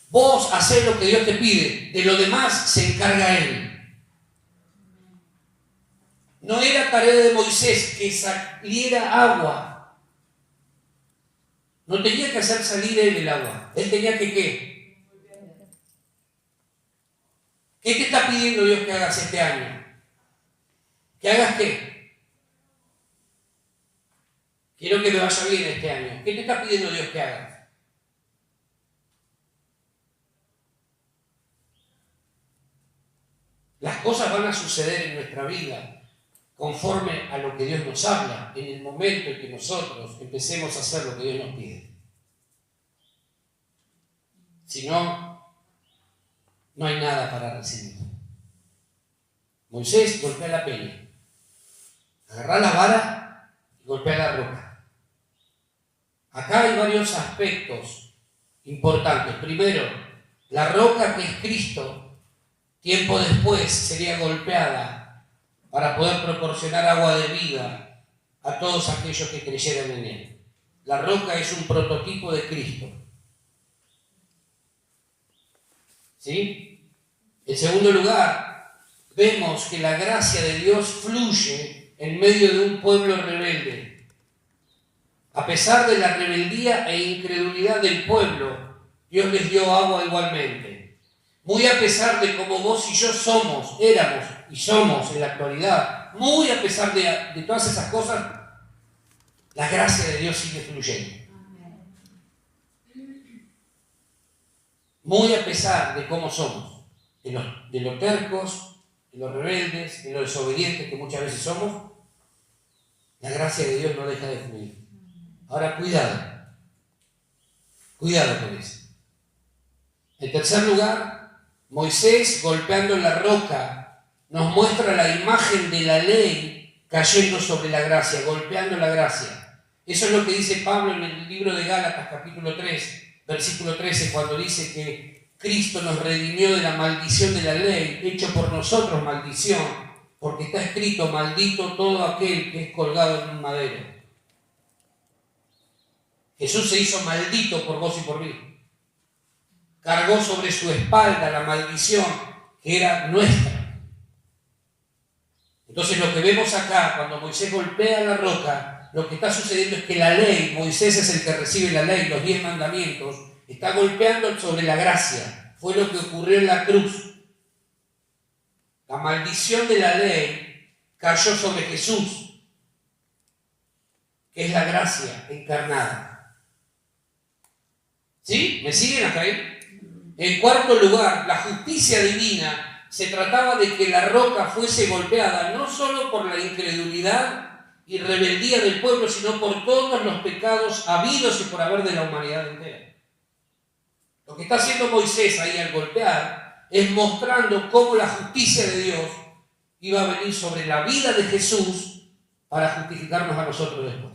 Vos hacés lo que Dios te pide, de lo demás se encarga Él. No era tarea de Moisés que saliera agua. No tenía que hacer salir él el agua. Él tenía que ¿qué? ¿Qué te está pidiendo Dios que hagas este año? ¿Que hagas qué? Quiero que me vaya bien este año. ¿Qué te está pidiendo Dios que hagas? Las cosas van a suceder en nuestra vida conforme a lo que Dios nos habla, en el momento en que nosotros empecemos a hacer lo que Dios nos pide. Si no, no hay nada para recibir. Moisés golpea la peña, agarra la vara y golpea la roca. Acá hay varios aspectos importantes. Primero, la roca que es Cristo, tiempo después sería golpeada para poder proporcionar agua de vida a todos aquellos que creyeran en Él. La roca es un prototipo de Cristo. ¿Sí? En segundo lugar, vemos que la gracia de Dios fluye en medio de un pueblo rebelde. A pesar de la rebeldía e incredulidad del pueblo, Dios les dio agua igualmente. Muy a pesar de como vos y yo éramos y somos en la actualidad, muy a pesar de todas esas cosas, la gracia de Dios sigue fluyendo. Muy a pesar de cómo somos, de los tercos, de los rebeldes, de los desobedientes que muchas veces somos, la gracia de Dios no deja de fluir. Ahora cuidado con eso. En tercer lugar, Moisés golpeando la roca nos muestra la imagen de la ley cayendo sobre la gracia, golpeando la gracia. Eso es lo que dice Pablo en el libro de Gálatas capítulo 3, versículo 13, cuando dice que Cristo nos redimió de la maldición de la ley, hecho por nosotros maldición, porque está escrito, maldito todo aquel que es colgado en un madero. Jesús se hizo maldito por vos y por mí. Cargó sobre su espalda la maldición que era nuestra. Entonces lo que vemos acá, cuando Moisés golpea la roca, lo que está sucediendo es que la ley, Moisés es el que recibe la ley, los 10 mandamientos, está golpeando sobre la gracia. Fue lo que ocurrió en la cruz. La maldición de la ley cayó sobre Jesús, que es la gracia encarnada. ¿Sí? ¿Me siguen hasta ahí? En cuarto lugar, la justicia divina se trataba de que la roca fuese golpeada no solo por la incredulidad y rebeldía del pueblo, sino por todos los pecados habidos y por haber de la humanidad entera. Lo que está haciendo Moisés ahí al golpear es mostrando cómo la justicia de Dios iba a venir sobre la vida de Jesús para justificarnos a nosotros después.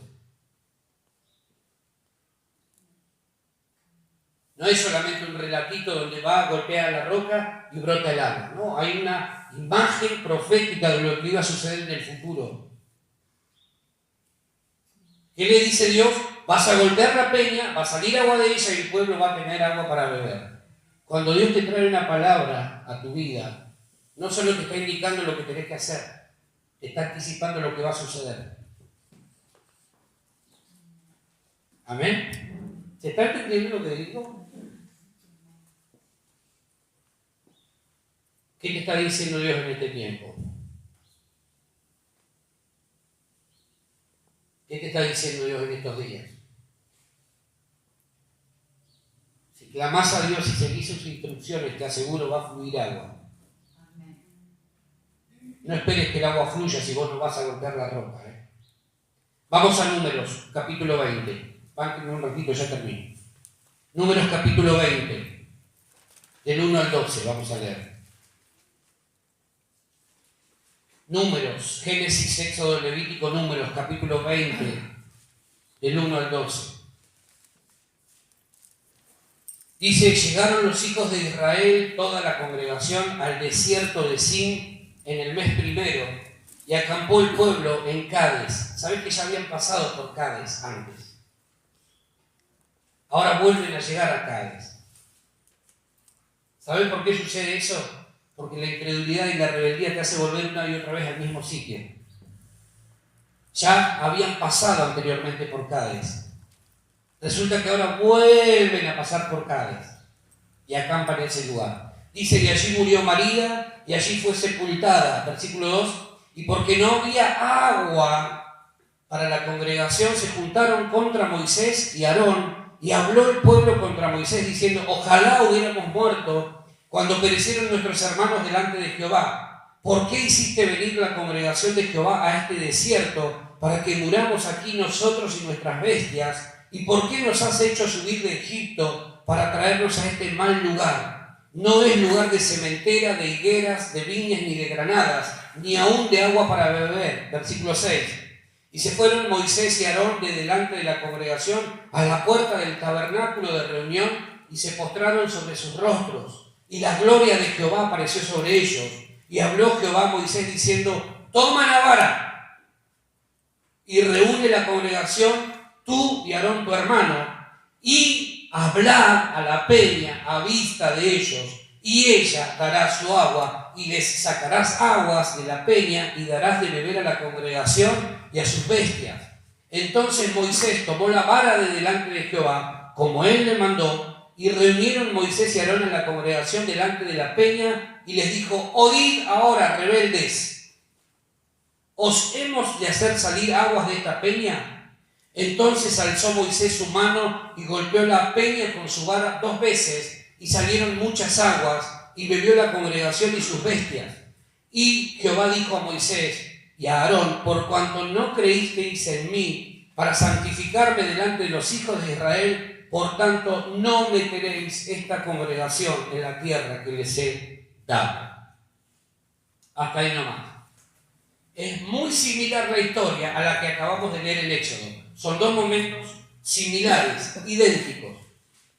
No es solamente un relatito donde va, golpea la roca y brota el agua. No, hay una imagen profética de lo que iba a suceder en el futuro. ¿Qué le dice Dios? Vas a golpear la peña, va a salir agua de ella y el pueblo va a tener agua para beber. Cuando Dios te trae una palabra a tu vida, no solo te está indicando lo que tenés que hacer, te está anticipando lo que va a suceder. ¿Amén? ¿Se está entendiendo lo que digo? ¿Qué te está diciendo Dios en este tiempo? ¿Qué te está diciendo Dios en estos días? Si clamas a Dios y seguís sus instrucciones, te aseguro va a fluir agua. No esperes que el agua fluya si vos no vas a golpear la roca. Vamos a Números, capítulo 20. Van un ratito, ya termino. Números, capítulo 20. Del 1 al 12, vamos a leer. Números, Génesis, Éxodo, Levítico, Números, capítulo 20, del 1 al 12. Dice, llegaron los hijos de Israel, toda la congregación, al desierto de Sin en el mes primero, y acampó el pueblo en Cades. ¿Sabés que ya habían pasado por Cades antes? Ahora vuelven a llegar a Cades. ¿Sabés por qué sucede eso? Porque la incredulidad y la rebeldía te hace volver una y otra vez al mismo sitio. Ya habían pasado anteriormente por Cades. Resulta que ahora vuelven a pasar por Cades y acampan en ese lugar. Dice que allí murió María y allí fue sepultada, versículo 2, y porque no había agua para la congregación, se juntaron contra Moisés y Aarón, y habló el pueblo contra Moisés diciendo, ojalá hubiéramos muerto cuando perecieron nuestros hermanos delante de Jehová. ¿Por qué hiciste venir la congregación de Jehová a este desierto para que muramos aquí nosotros y nuestras bestias? ¿Y por qué nos has hecho subir de Egipto para traernos a este mal lugar? No es lugar de sementera, de higueras, de viñas ni de granadas, ni aún de agua para beber. Versículo 6. Y se fueron Moisés y Aarón de delante de la congregación a la puerta del tabernáculo de reunión y se postraron sobre sus rostros. Y la gloria de Jehová apareció sobre ellos. Y habló Jehová a Moisés diciendo, toma la vara y reúne la congregación, tú y Aarón tu hermano, y hablad a la peña a vista de ellos, y ella dará su agua, y les sacarás aguas de la peña, y darás de beber a la congregación y a sus bestias. Entonces Moisés tomó la vara de delante de Jehová, como él le mandó, y reunieron Moisés y Aarón en la congregación delante de la peña, y les dijo, oíd ahora, rebeldes, ¿os hemos de hacer salir aguas de esta peña? Entonces alzó Moisés su mano y golpeó la peña con su vara 2 veces, y salieron muchas aguas, y bebió la congregación y sus bestias. Y Jehová dijo a Moisés y a Aarón, por cuanto no creísteis en mí para santificarme delante de los hijos de Israel, por tanto no meteréis esta congregación en la tierra que les he dado. Hasta ahí nomás. Es muy similar la historia a la que acabamos de leer en Éxodo. Son 2 momentos similares, idénticos,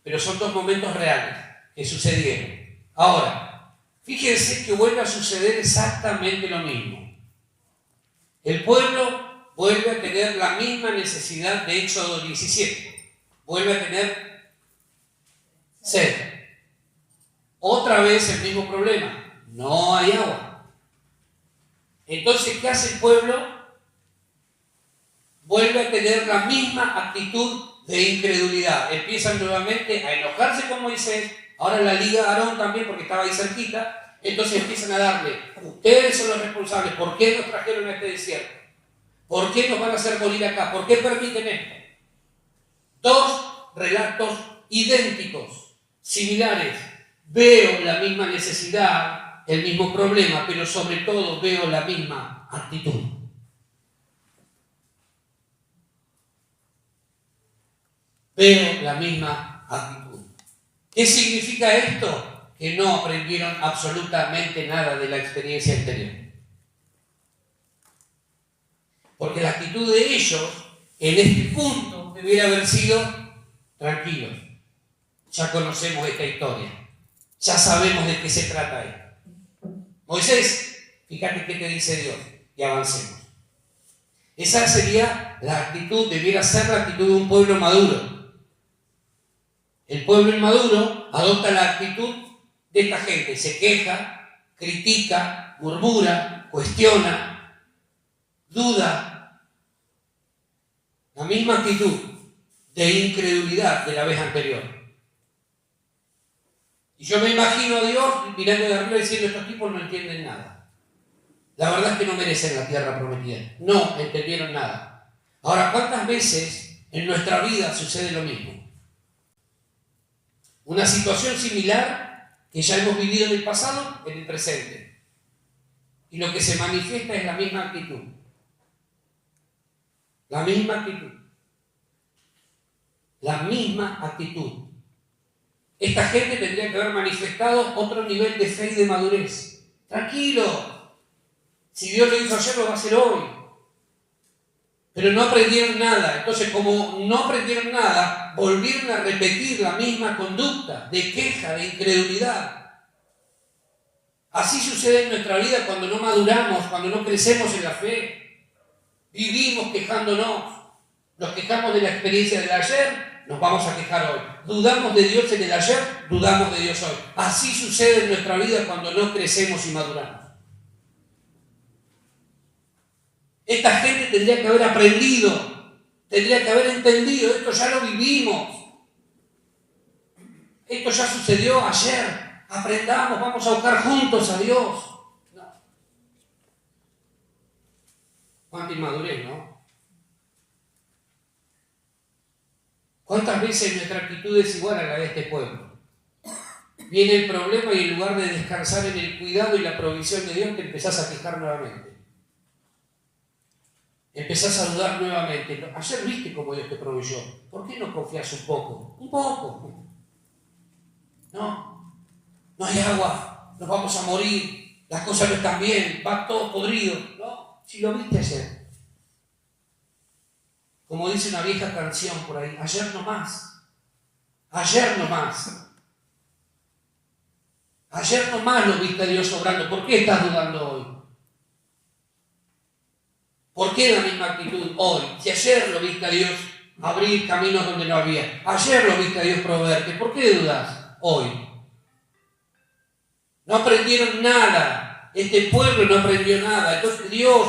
pero son 2 momentos reales que sucedieron. Ahora, fíjense que vuelve a suceder exactamente lo mismo. El pueblo vuelve a tener la misma necesidad de Éxodo 17. Vuelve a tener sed. Otra vez el mismo problema. No hay agua. Entonces, ¿qué hace el pueblo? Vuelve a tener la misma actitud de incredulidad. Empiezan nuevamente a enojarse con Moisés. Ahora la liga a Aarón también, porque estaba ahí cerquita. Entonces empiezan a darle, ustedes son los responsables. ¿Por qué nos trajeron a este desierto? ¿Por qué nos van a hacer morir acá? ¿Por qué permiten esto? 2 relatos idénticos, similares. Veo la misma necesidad, el mismo problema, pero sobre todo veo la misma actitud. Veo la misma actitud. ¿Qué significa esto? que no aprendieron absolutamente nada de la experiencia anterior. Porque la actitud de ellos en este punto debiera haber sido tranquilos. Ya conocemos esta historia. Ya sabemos de qué se trata ahí. Moisés, fíjate qué te dice Dios y avancemos. Esa sería la actitud, debiera ser la actitud de un pueblo maduro. El pueblo inmaduro adopta la actitud de esta gente. Se queja, critica, murmura, cuestiona, duda. La misma actitud de incredulidad de la vez anterior. Y yo me imagino a Dios mirando de arriba diciendo: estos tipos no entienden nada. La verdad es que no merecen la tierra prometida. No entendieron nada. Ahora, ¿cuántas veces en nuestra vida sucede lo mismo? Una situación similar que ya hemos vivido en el pasado, en el presente. Y lo que se manifiesta es la misma actitud. La misma actitud. La misma actitud. Esta gente tendría que haber manifestado otro nivel de fe y de madurez. Tranquilo. Si Dios lo hizo ayer, lo va a hacer hoy. Pero no aprendieron nada. Entonces, como no aprendieron nada, volvieron a repetir la misma conducta de queja, de incredulidad. Así sucede en nuestra vida cuando no maduramos, cuando no crecemos en la fe. Vivimos quejándonos. Nos quejamos de la experiencia del ayer, nos vamos a quejar hoy. Dudamos de Dios en el ayer, dudamos de Dios hoy. Así sucede en nuestra vida cuando no crecemos y maduramos. Esta gente tendría que haber aprendido, tendría que haber entendido: esto ya lo vivimos, esto ya sucedió ayer, aprendamos, vamos a buscar juntos a Dios. No. Cuánta inmadurez, ¿no? ¿Cuántas veces nuestra actitud es igual a la de este pueblo? Viene el problema y en lugar de descansar en el cuidado y la provisión de Dios, te empezás a quejar nuevamente. Empezás a dudar nuevamente. Ayer viste cómo Dios te proveyó. ¿Por qué no confías un poco? Un poco. No hay agua, nos vamos a morir, las cosas no están bien, va todo podrido. No, si lo viste ayer. Como dice una vieja canción por ahí: ayer no más. Ayer no más. Ayer no más lo viste a Dios obrando. ¿Por qué estás dudando hoy? ¿Por qué la misma actitud hoy? Si ayer lo viste a Dios abrir caminos donde no había, ayer lo viste a Dios proveerte, ¿por qué dudas hoy? No aprendieron nada. Este pueblo no aprendió nada. Entonces Dios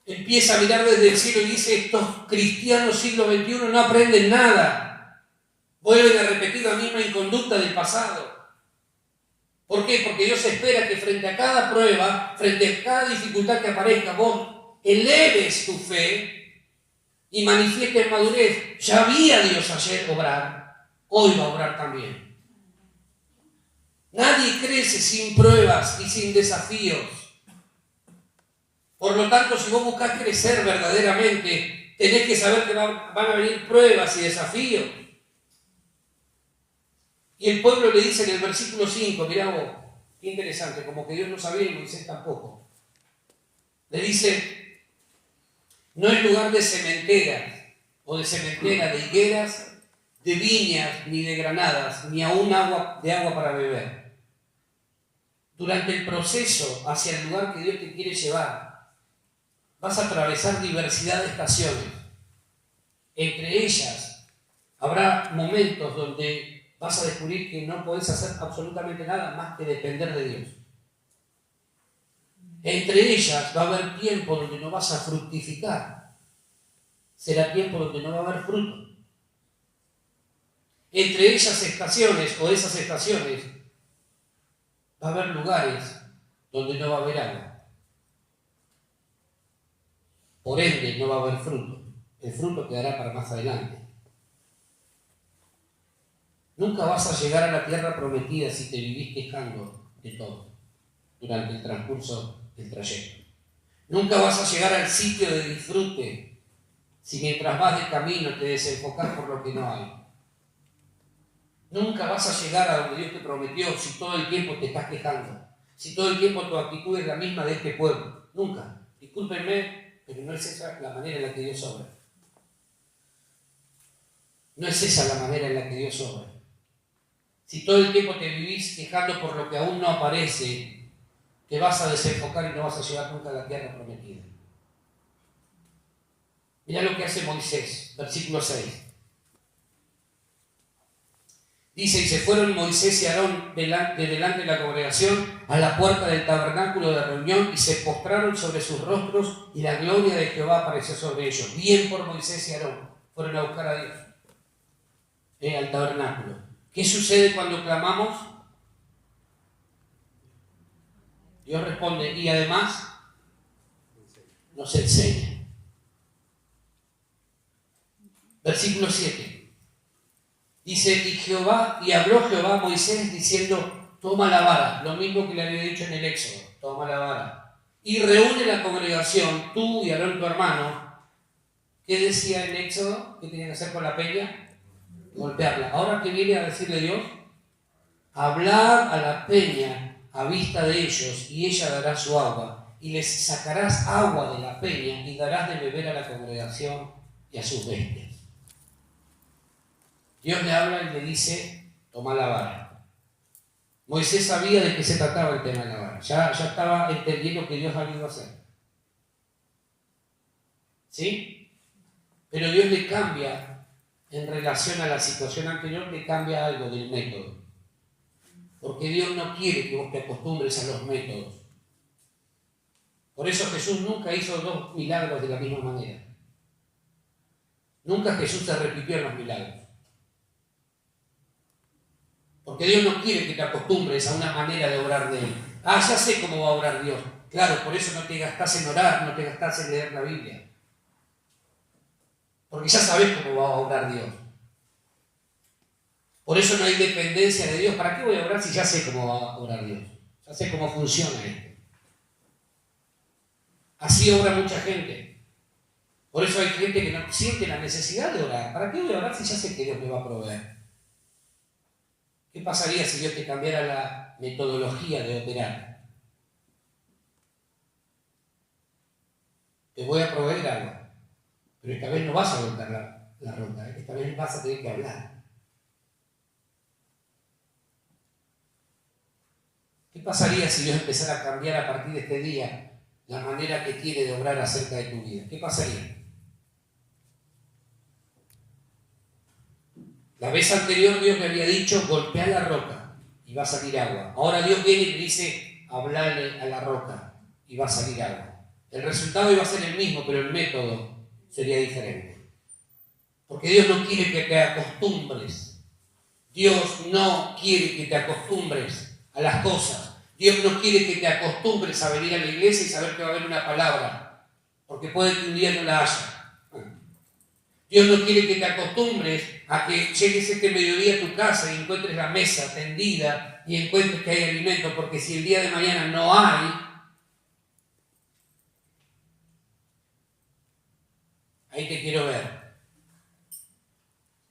empieza a mirar desde el cielo y dice: estos cristianos siglo XXI no aprenden nada. Vuelven a repetir la misma inconducta del pasado. ¿Por qué? Porque Dios espera que frente a cada prueba, frente a cada dificultad que aparezca, vos eleves tu fe y manifiestes madurez. Ya había Dios ayer obrar, hoy va a obrar también. Nadie crece sin pruebas y sin desafíos. Por lo tanto, si vos buscás crecer verdaderamente, tenés que saber que van a venir pruebas y desafíos. Y el pueblo le dice en el versículo 5, mirá vos, qué interesante, como que Dios no sabía y Moisés tampoco. Le dice: no es lugar de cementeras o de de higueras, de viñas ni de granadas, ni aún de agua para beber. Durante el proceso hacia el lugar que Dios te quiere llevar, vas a atravesar diversidad de estaciones. Entre ellas habrá momentos donde vas a descubrir que no podés hacer absolutamente nada más que depender de Dios. Entre ellas va a haber tiempo donde no vas a fructificar. Será tiempo donde no va a haber fruto. Entre esas estaciones o esas estaciones va a haber lugares donde no va a haber agua. Por ende no va a haber fruto. El fruto quedará para más adelante. Nunca vas a llegar a la tierra prometida si te vivís quejando de todo durante el transcurso del trayecto. Nunca vas a llegar al sitio de disfrute si mientras vas de camino te desenfocás por lo que no hay. Nunca vas a llegar a donde Dios te prometió si todo el tiempo te estás quejando, si todo el tiempo tu actitud es la misma de este pueblo. Nunca. Discúlpenme, pero no es esa la manera en la que Dios obra. No es esa la manera en la que Dios obra. Si todo el tiempo te vivís quejando por lo que aún no aparece, te vas a desenfocar y no vas a llegar nunca a la tierra prometida. Mirá lo que hace Moisés, versículo 6. Dice, y se fueron Moisés y Aarón delante de la congregación a la puerta del tabernáculo de reunión y se postraron sobre sus rostros y la gloria de Jehová apareció sobre ellos. Bien por Moisés y Aarón, fueron a buscar a Dios al tabernáculo. ¿Qué sucede cuando clamamos? Dios responde y además nos enseña. Versículo 7. Dice, y habló Jehová a Moisés diciendo, toma la vara, lo mismo que le había dicho en el Éxodo, toma la vara. Y reúne la congregación, tú y Aarón tu hermano. ¿Qué decía en Éxodo? ¿Qué tenía que hacer con la peña? Golpearla. Ahora, ¿qué viene a decirle Dios? Hablar a la peña a vista de ellos, y ella dará su agua, y les sacarás agua de la peña, y darás de beber a la congregación y a sus bestias. Dios le habla y le dice, toma la vara. Moisés sabía de qué se trataba el tema de la vara. Ya estaba entendiendo que Dios había ido a hacer. ¿Sí? Pero Dios le cambia, en relación a la situación anterior, le cambia algo del método. Porque Dios no quiere que vos te acostumbres a los métodos. Por eso Jesús nunca hizo 2 milagros de la misma manera. Nunca Jesús se repitió en los milagros. Porque Dios no quiere que te acostumbres a una manera de obrar de Él. Ya sé cómo va a obrar Dios. Claro, por eso no te gastás en orar, no te gastás en leer la Biblia. Porque ya sabés cómo va a obrar Dios. Por eso no hay dependencia de Dios. ¿Para qué voy a orar si ya sé cómo va a obrar Dios? Ya sé cómo funciona esto. Así obra mucha gente. Por eso hay gente que no siente la necesidad de orar. ¿Para qué voy a orar si ya sé que Dios me va a proveer? ¿Qué pasaría si Dios te cambiara la metodología de operar? Te voy a proveer algo, pero esta vez no vas a volver la ronda, esta vez vas a tener que hablar. ¿Qué pasaría si Dios empezara a cambiar a partir de este día la manera que tiene de obrar acerca de tu vida? ¿Qué pasaría? La vez anterior Dios le había dicho, golpea la roca y va a salir agua. Ahora Dios viene y le dice, hablale a la roca y va a salir agua. El resultado iba a ser el mismo, pero el método sería diferente. Porque Dios no quiere que te acostumbres. Dios no quiere que te acostumbres a las cosas. Dios no quiere que te acostumbres a venir a la iglesia y saber que va a haber una palabra, porque puede que un día no la haya. Dios no quiere que te acostumbres a que llegues este mediodía a tu casa y encuentres la mesa tendida y encuentres que hay alimento, porque si el día de mañana no hay, ahí te quiero ver.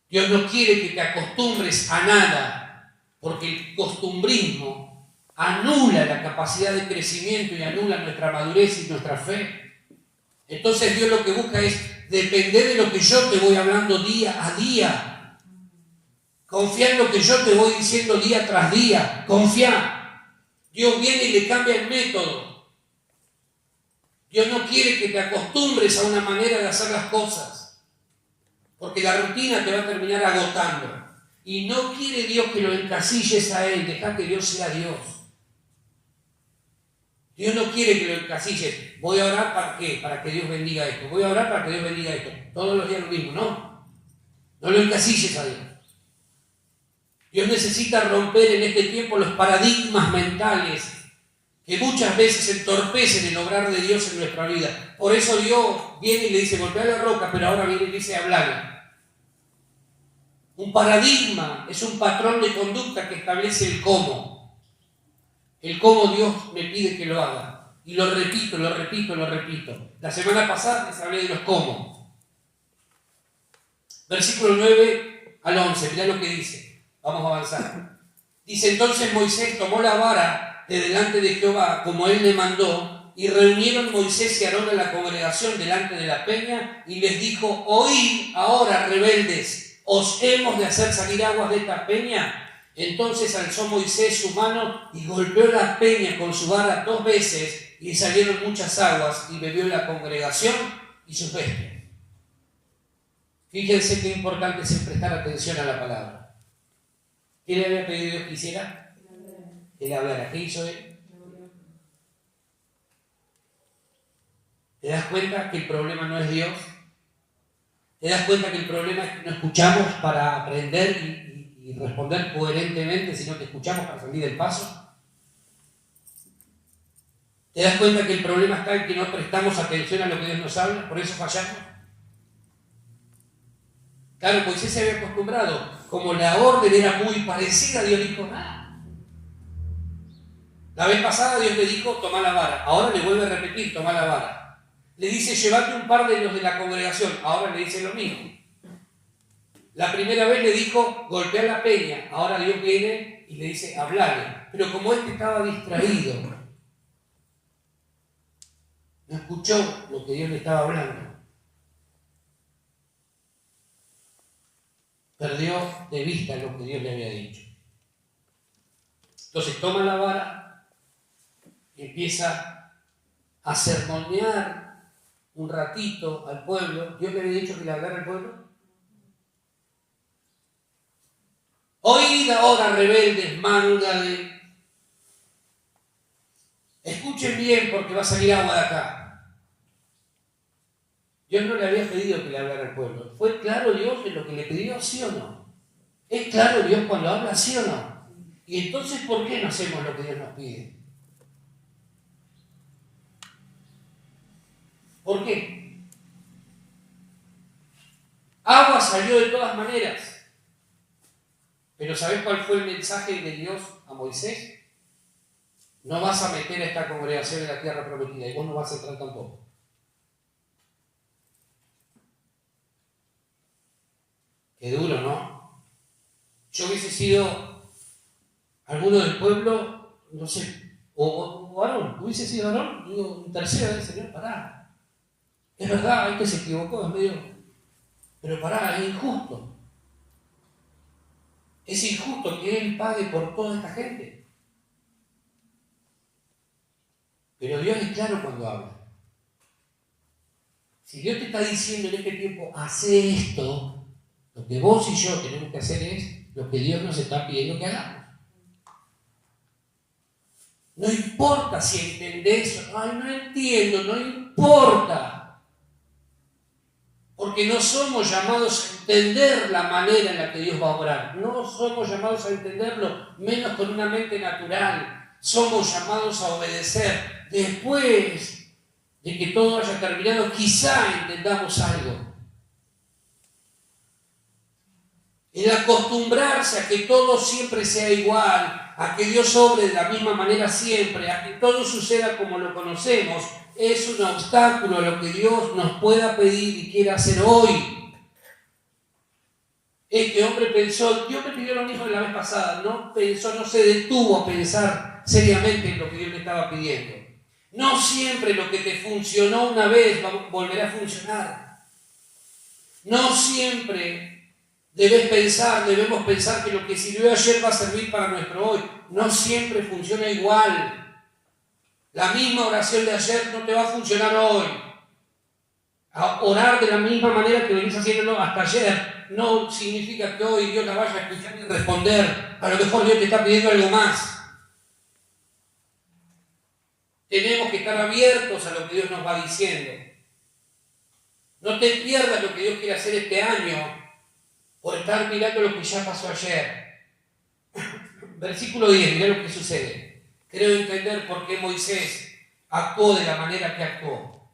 Dios no quiere que te acostumbres a nada, porque el costumbrismo anula la capacidad de crecimiento y anula nuestra madurez y nuestra fe. Entonces Dios lo que busca es depender de lo que yo te voy hablando día a día. Confía en lo que yo te voy diciendo día tras día. Confía. Dios viene y le cambia el método. Dios no quiere que te acostumbres a una manera de hacer las cosas, porque la rutina te va a terminar agotando. Y no quiere Dios que lo encasilles a Él. Deja que Dios sea Dios. Dios no quiere que lo encasilles. Voy a orar ¿para qué? Para que Dios bendiga esto. Voy a orar para que Dios bendiga esto. Todos los días lo mismo. No. No lo encasilles a Dios. Dios necesita romper en este tiempo los paradigmas mentales que muchas veces entorpecen el obrar de Dios en nuestra vida. Por eso Dios viene y le dice, golpea la roca, pero ahora viene y le dice, hablar. Un paradigma es un patrón de conducta que establece el cómo. El cómo Dios me pide que lo haga. Y lo repito, lo repito, lo repito. La semana pasada les hablé de los cómo. Versículo 9 al 11, mirá lo que dice. Vamos a avanzar. Dice, entonces Moisés tomó la vara de delante de Jehová, como él le mandó, y reunieron Moisés y Aarón a la congregación delante de la peña, y les dijo, oíd ahora, rebeldes, ¿os hemos de hacer salir aguas de esta peña? Entonces alzó Moisés su mano y golpeó la peña con su vara 2 veces, y salieron muchas aguas, y bebió la congregación y sus bestias. Fíjense qué importante es prestar atención a la palabra. ¿Qué le había pedido Dios que hiciera? Que le hablara. ¿Qué hizo él? ¿Te das cuenta que el problema no es Dios? ¿Te das cuenta que el problema es que no escuchamos para aprender y responder coherentemente, sino que escuchamos para salir del paso? ¿Te das cuenta que el problema está en que no prestamos atención a lo que Dios nos habla? Por eso fallamos. Claro, Moisés se había acostumbrado. Como la orden era muy parecida, Dios dijo, nada. La vez pasada Dios le dijo, toma la vara. Ahora le vuelve a repetir, toma la vara. Le dice, llévate un par de los de la congregación. Ahora le dice lo mismo. La primera vez le dijo, golpea la peña. Ahora Dios viene y le dice, hablale. Pero como este estaba distraído, no escuchó lo que Dios le estaba hablando. Perdió de vista lo que Dios le había dicho. Entonces toma la vara y empieza a sermonear un ratito al pueblo. Dios le había dicho que le hablara al pueblo. Oíd ahora, rebeldes, manga de... Escuchen bien porque va a salir agua de acá. Dios no le había pedido que le hablara al pueblo. ¿Fue claro Dios en lo que le pidió, sí o no? ¿Es claro Dios cuando habla, sí o no? Y entonces, ¿por qué no hacemos lo que Dios nos pide? ¿Por qué? Agua salió de todas maneras. Pero ¿sabés cuál fue el mensaje de Dios a Moisés? No vas a meter a esta congregación en la tierra prometida y vos no vas a entrar tampoco. Qué duro, ¿no? Yo hubiese sido alguno del pueblo, no sé, o Aarón, hubiese sido Aarón, digo, un tercero del Señor, pará. Es verdad, hay que se equivocó, es medio, pero pará, es injusto. Es injusto que Él pague por toda esta gente. Pero Dios es claro cuando habla. Si Dios te está diciendo en este tiempo, hace esto, lo que vos y yo tenemos que hacer es lo que Dios nos está pidiendo que hagamos. No importa si entendés, ay, no entiendo, no importa. Porque no somos llamados a entender la manera en la que Dios va a obrar. No somos llamados a entenderlo, menos con una mente natural. Somos llamados a obedecer. Después de que todo haya terminado, quizá entendamos algo. El acostumbrarse a que todo siempre sea igual, a que Dios obre de la misma manera siempre, a que todo suceda como lo conocemos, es un obstáculo a lo que Dios nos pueda pedir y quiera hacer hoy. Este hombre pensó, Dios me pidió lo mismo la vez pasada, no pensó, no se detuvo a pensar seriamente en lo que Dios le estaba pidiendo. No siempre lo que te funcionó una vez volverá a funcionar. No siempre debemos pensar que lo que sirvió ayer va a servir para nuestro hoy. No siempre funciona igual. La misma oración de ayer no te va a funcionar hoy. A orar de la misma manera que venís haciéndolo hasta ayer no significa que hoy Dios la vaya a escuchar y responder. A lo mejor Dios te está pidiendo algo más. Tenemos que estar abiertos a lo que Dios nos va diciendo. No te pierdas lo que Dios quiere hacer este año por estar mirando lo que ya pasó ayer. Versículo 10, mirá lo que sucede. Creo entender por qué Moisés actuó de la manera que actuó.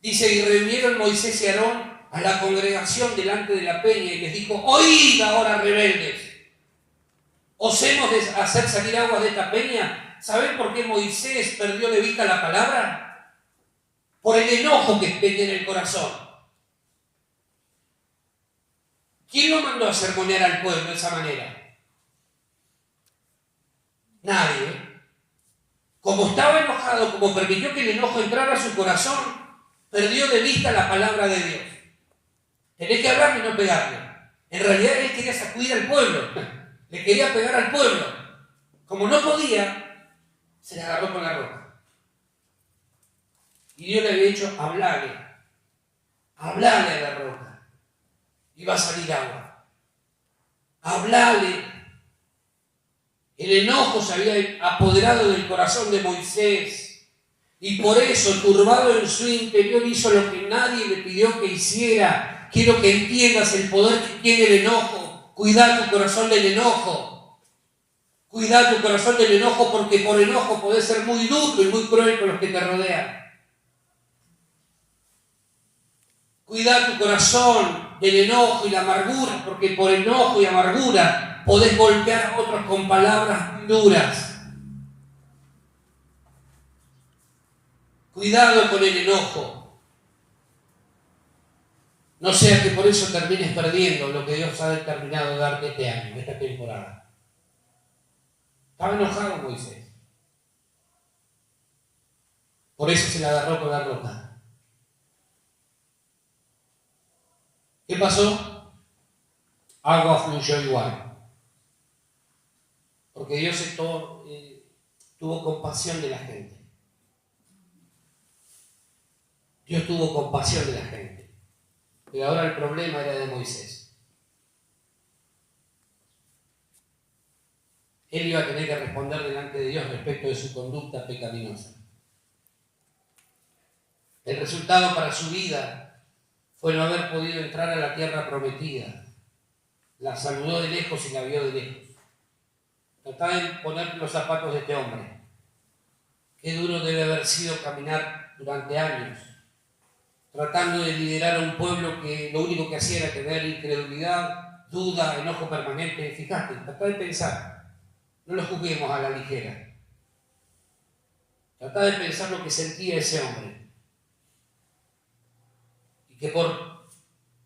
Dice, y reunieron Moisés y Aarón a la congregación delante de la peña y les dijo, oíd ahora, rebeldes, ¿os hemos de hacer salir aguas de esta peña? ¿Sabés por qué Moisés perdió de vista la palabra? Por el enojo que tenía en el corazón. ¿Quién lo mandó a sermonear al pueblo de esa manera? Nadie. Como estaba enojado, como permitió que el enojo entrara a su corazón, perdió de vista la palabra de Dios. Tenés que hablarle y no pegarle. En realidad él quería sacudir al pueblo, le quería pegar al pueblo. Como no podía, se le agarró con la roca. Y Dios le había dicho, hablale a la roca. Y va a salir agua. Hablale. El enojo se había apoderado del corazón de Moisés. Y por eso, turbado en su interior, hizo lo que nadie le pidió que hiciera. Quiero que entiendas el poder que tiene el enojo. Cuida tu corazón del enojo. Cuida tu corazón del enojo, porque por enojo podés ser muy duro y muy cruel con los que te rodean. Cuida tu corazón del enojo y la amargura, porque por enojo y amargura podés golpear a otros con palabras duras. Cuidado con el enojo. No sea que por eso termines perdiendo lo que Dios ha determinado darte este año, esta temporada. Estaba enojado Moisés. Por eso se la agarró con la roca. ¿Qué pasó? Agua fluyó igual. Porque Dios tuvo compasión de la gente. Dios tuvo compasión de la gente. Pero ahora el problema era de Moisés. Él iba a tener que responder delante de Dios respecto de su conducta pecaminosa. El resultado para su vida fue no haber podido entrar a la tierra prometida. La saludó de lejos y la vio de lejos. Trataba de poner los zapatos de este hombre. Qué duro debe haber sido caminar durante años, tratando de liderar a un pueblo que lo único que hacía era tener incredulidad, duda, enojo permanente. Fíjate, tratá de pensar. No lo juzguemos a la ligera. Tratá de pensar lo que sentía ese hombre. Que por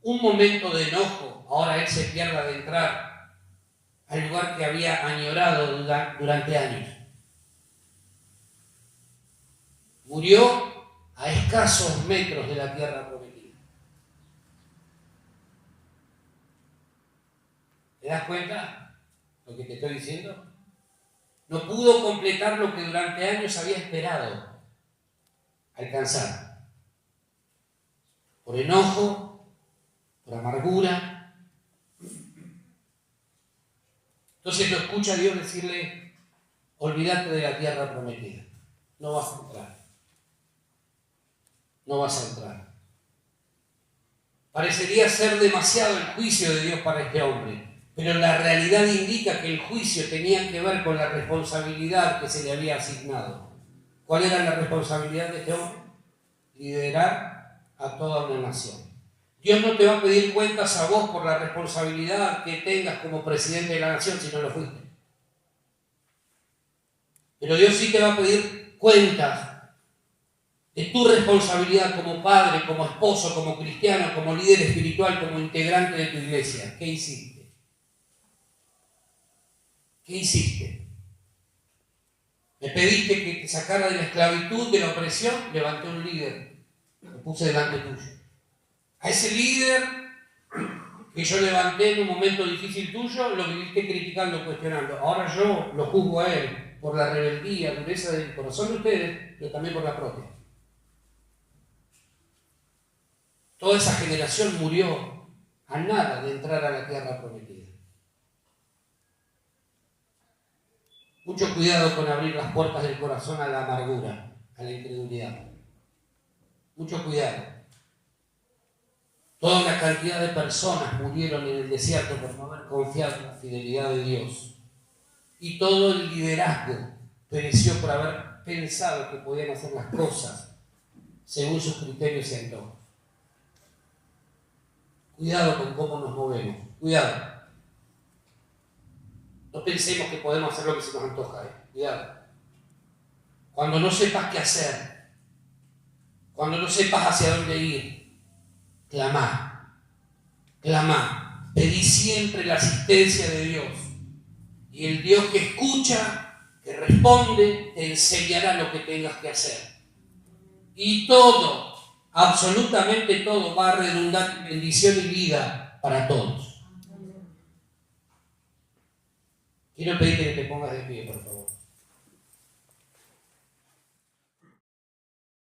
un momento de enojo, ahora él se pierda de entrar al lugar que había añorado durante años. Murió a escasos metros de la tierra prometida. ¿Te das cuenta lo que te estoy diciendo? No pudo completar lo que durante años había esperado alcanzar. Por enojo, por amargura. Entonces lo escucha a Dios decirle, olvídate de la tierra prometida. No vas a entrar. No vas a entrar. Parecería ser demasiado el juicio de Dios para este hombre, pero la realidad indica que el juicio tenía que ver con la responsabilidad que se le había asignado. ¿Cuál era la responsabilidad de este hombre? Liderar a toda una nación. Dios no te va a pedir cuentas a vos por la responsabilidad que tengas como presidente de la nación si no lo fuiste. Pero Dios sí te va a pedir cuentas de tu responsabilidad como padre, como esposo, como cristiano, como líder espiritual, como integrante de tu iglesia. ¿Qué hiciste? ¿Qué hiciste? ¿Me pediste que te sacara de la esclavitud, de la opresión? Levanté un líder. Lo puse delante tuyo. A ese líder que yo levanté en un momento difícil tuyo, lo viviste criticando, cuestionando. Ahora yo lo juzgo a él por la rebeldía, dureza del corazón de ustedes, pero también por la propia. Toda esa generación murió a nada de entrar a la tierra prometida. Mucho cuidado con abrir las puertas del corazón a la amargura, a la incredulidad. Mucho cuidado. Toda una cantidad de personas murieron en el desierto por no haber confiado en la fidelidad de Dios. Y todo el liderazgo pereció por haber pensado que podían hacer las cosas según sus criterios y antojos. Cuidado con cómo nos movemos. Cuidado. No pensemos que podemos hacer lo que se nos antoja. Cuidado. Cuando no sepas qué hacer, cuando no sepas hacia dónde ir, clamá. Clamá. Pedí siempre la asistencia de Dios. Y el Dios que escucha, que responde, te enseñará lo que tengas que hacer. Y todo, absolutamente todo, va a redundar en bendición y vida para todos. Quiero pedirte que te pongas de pie, por favor.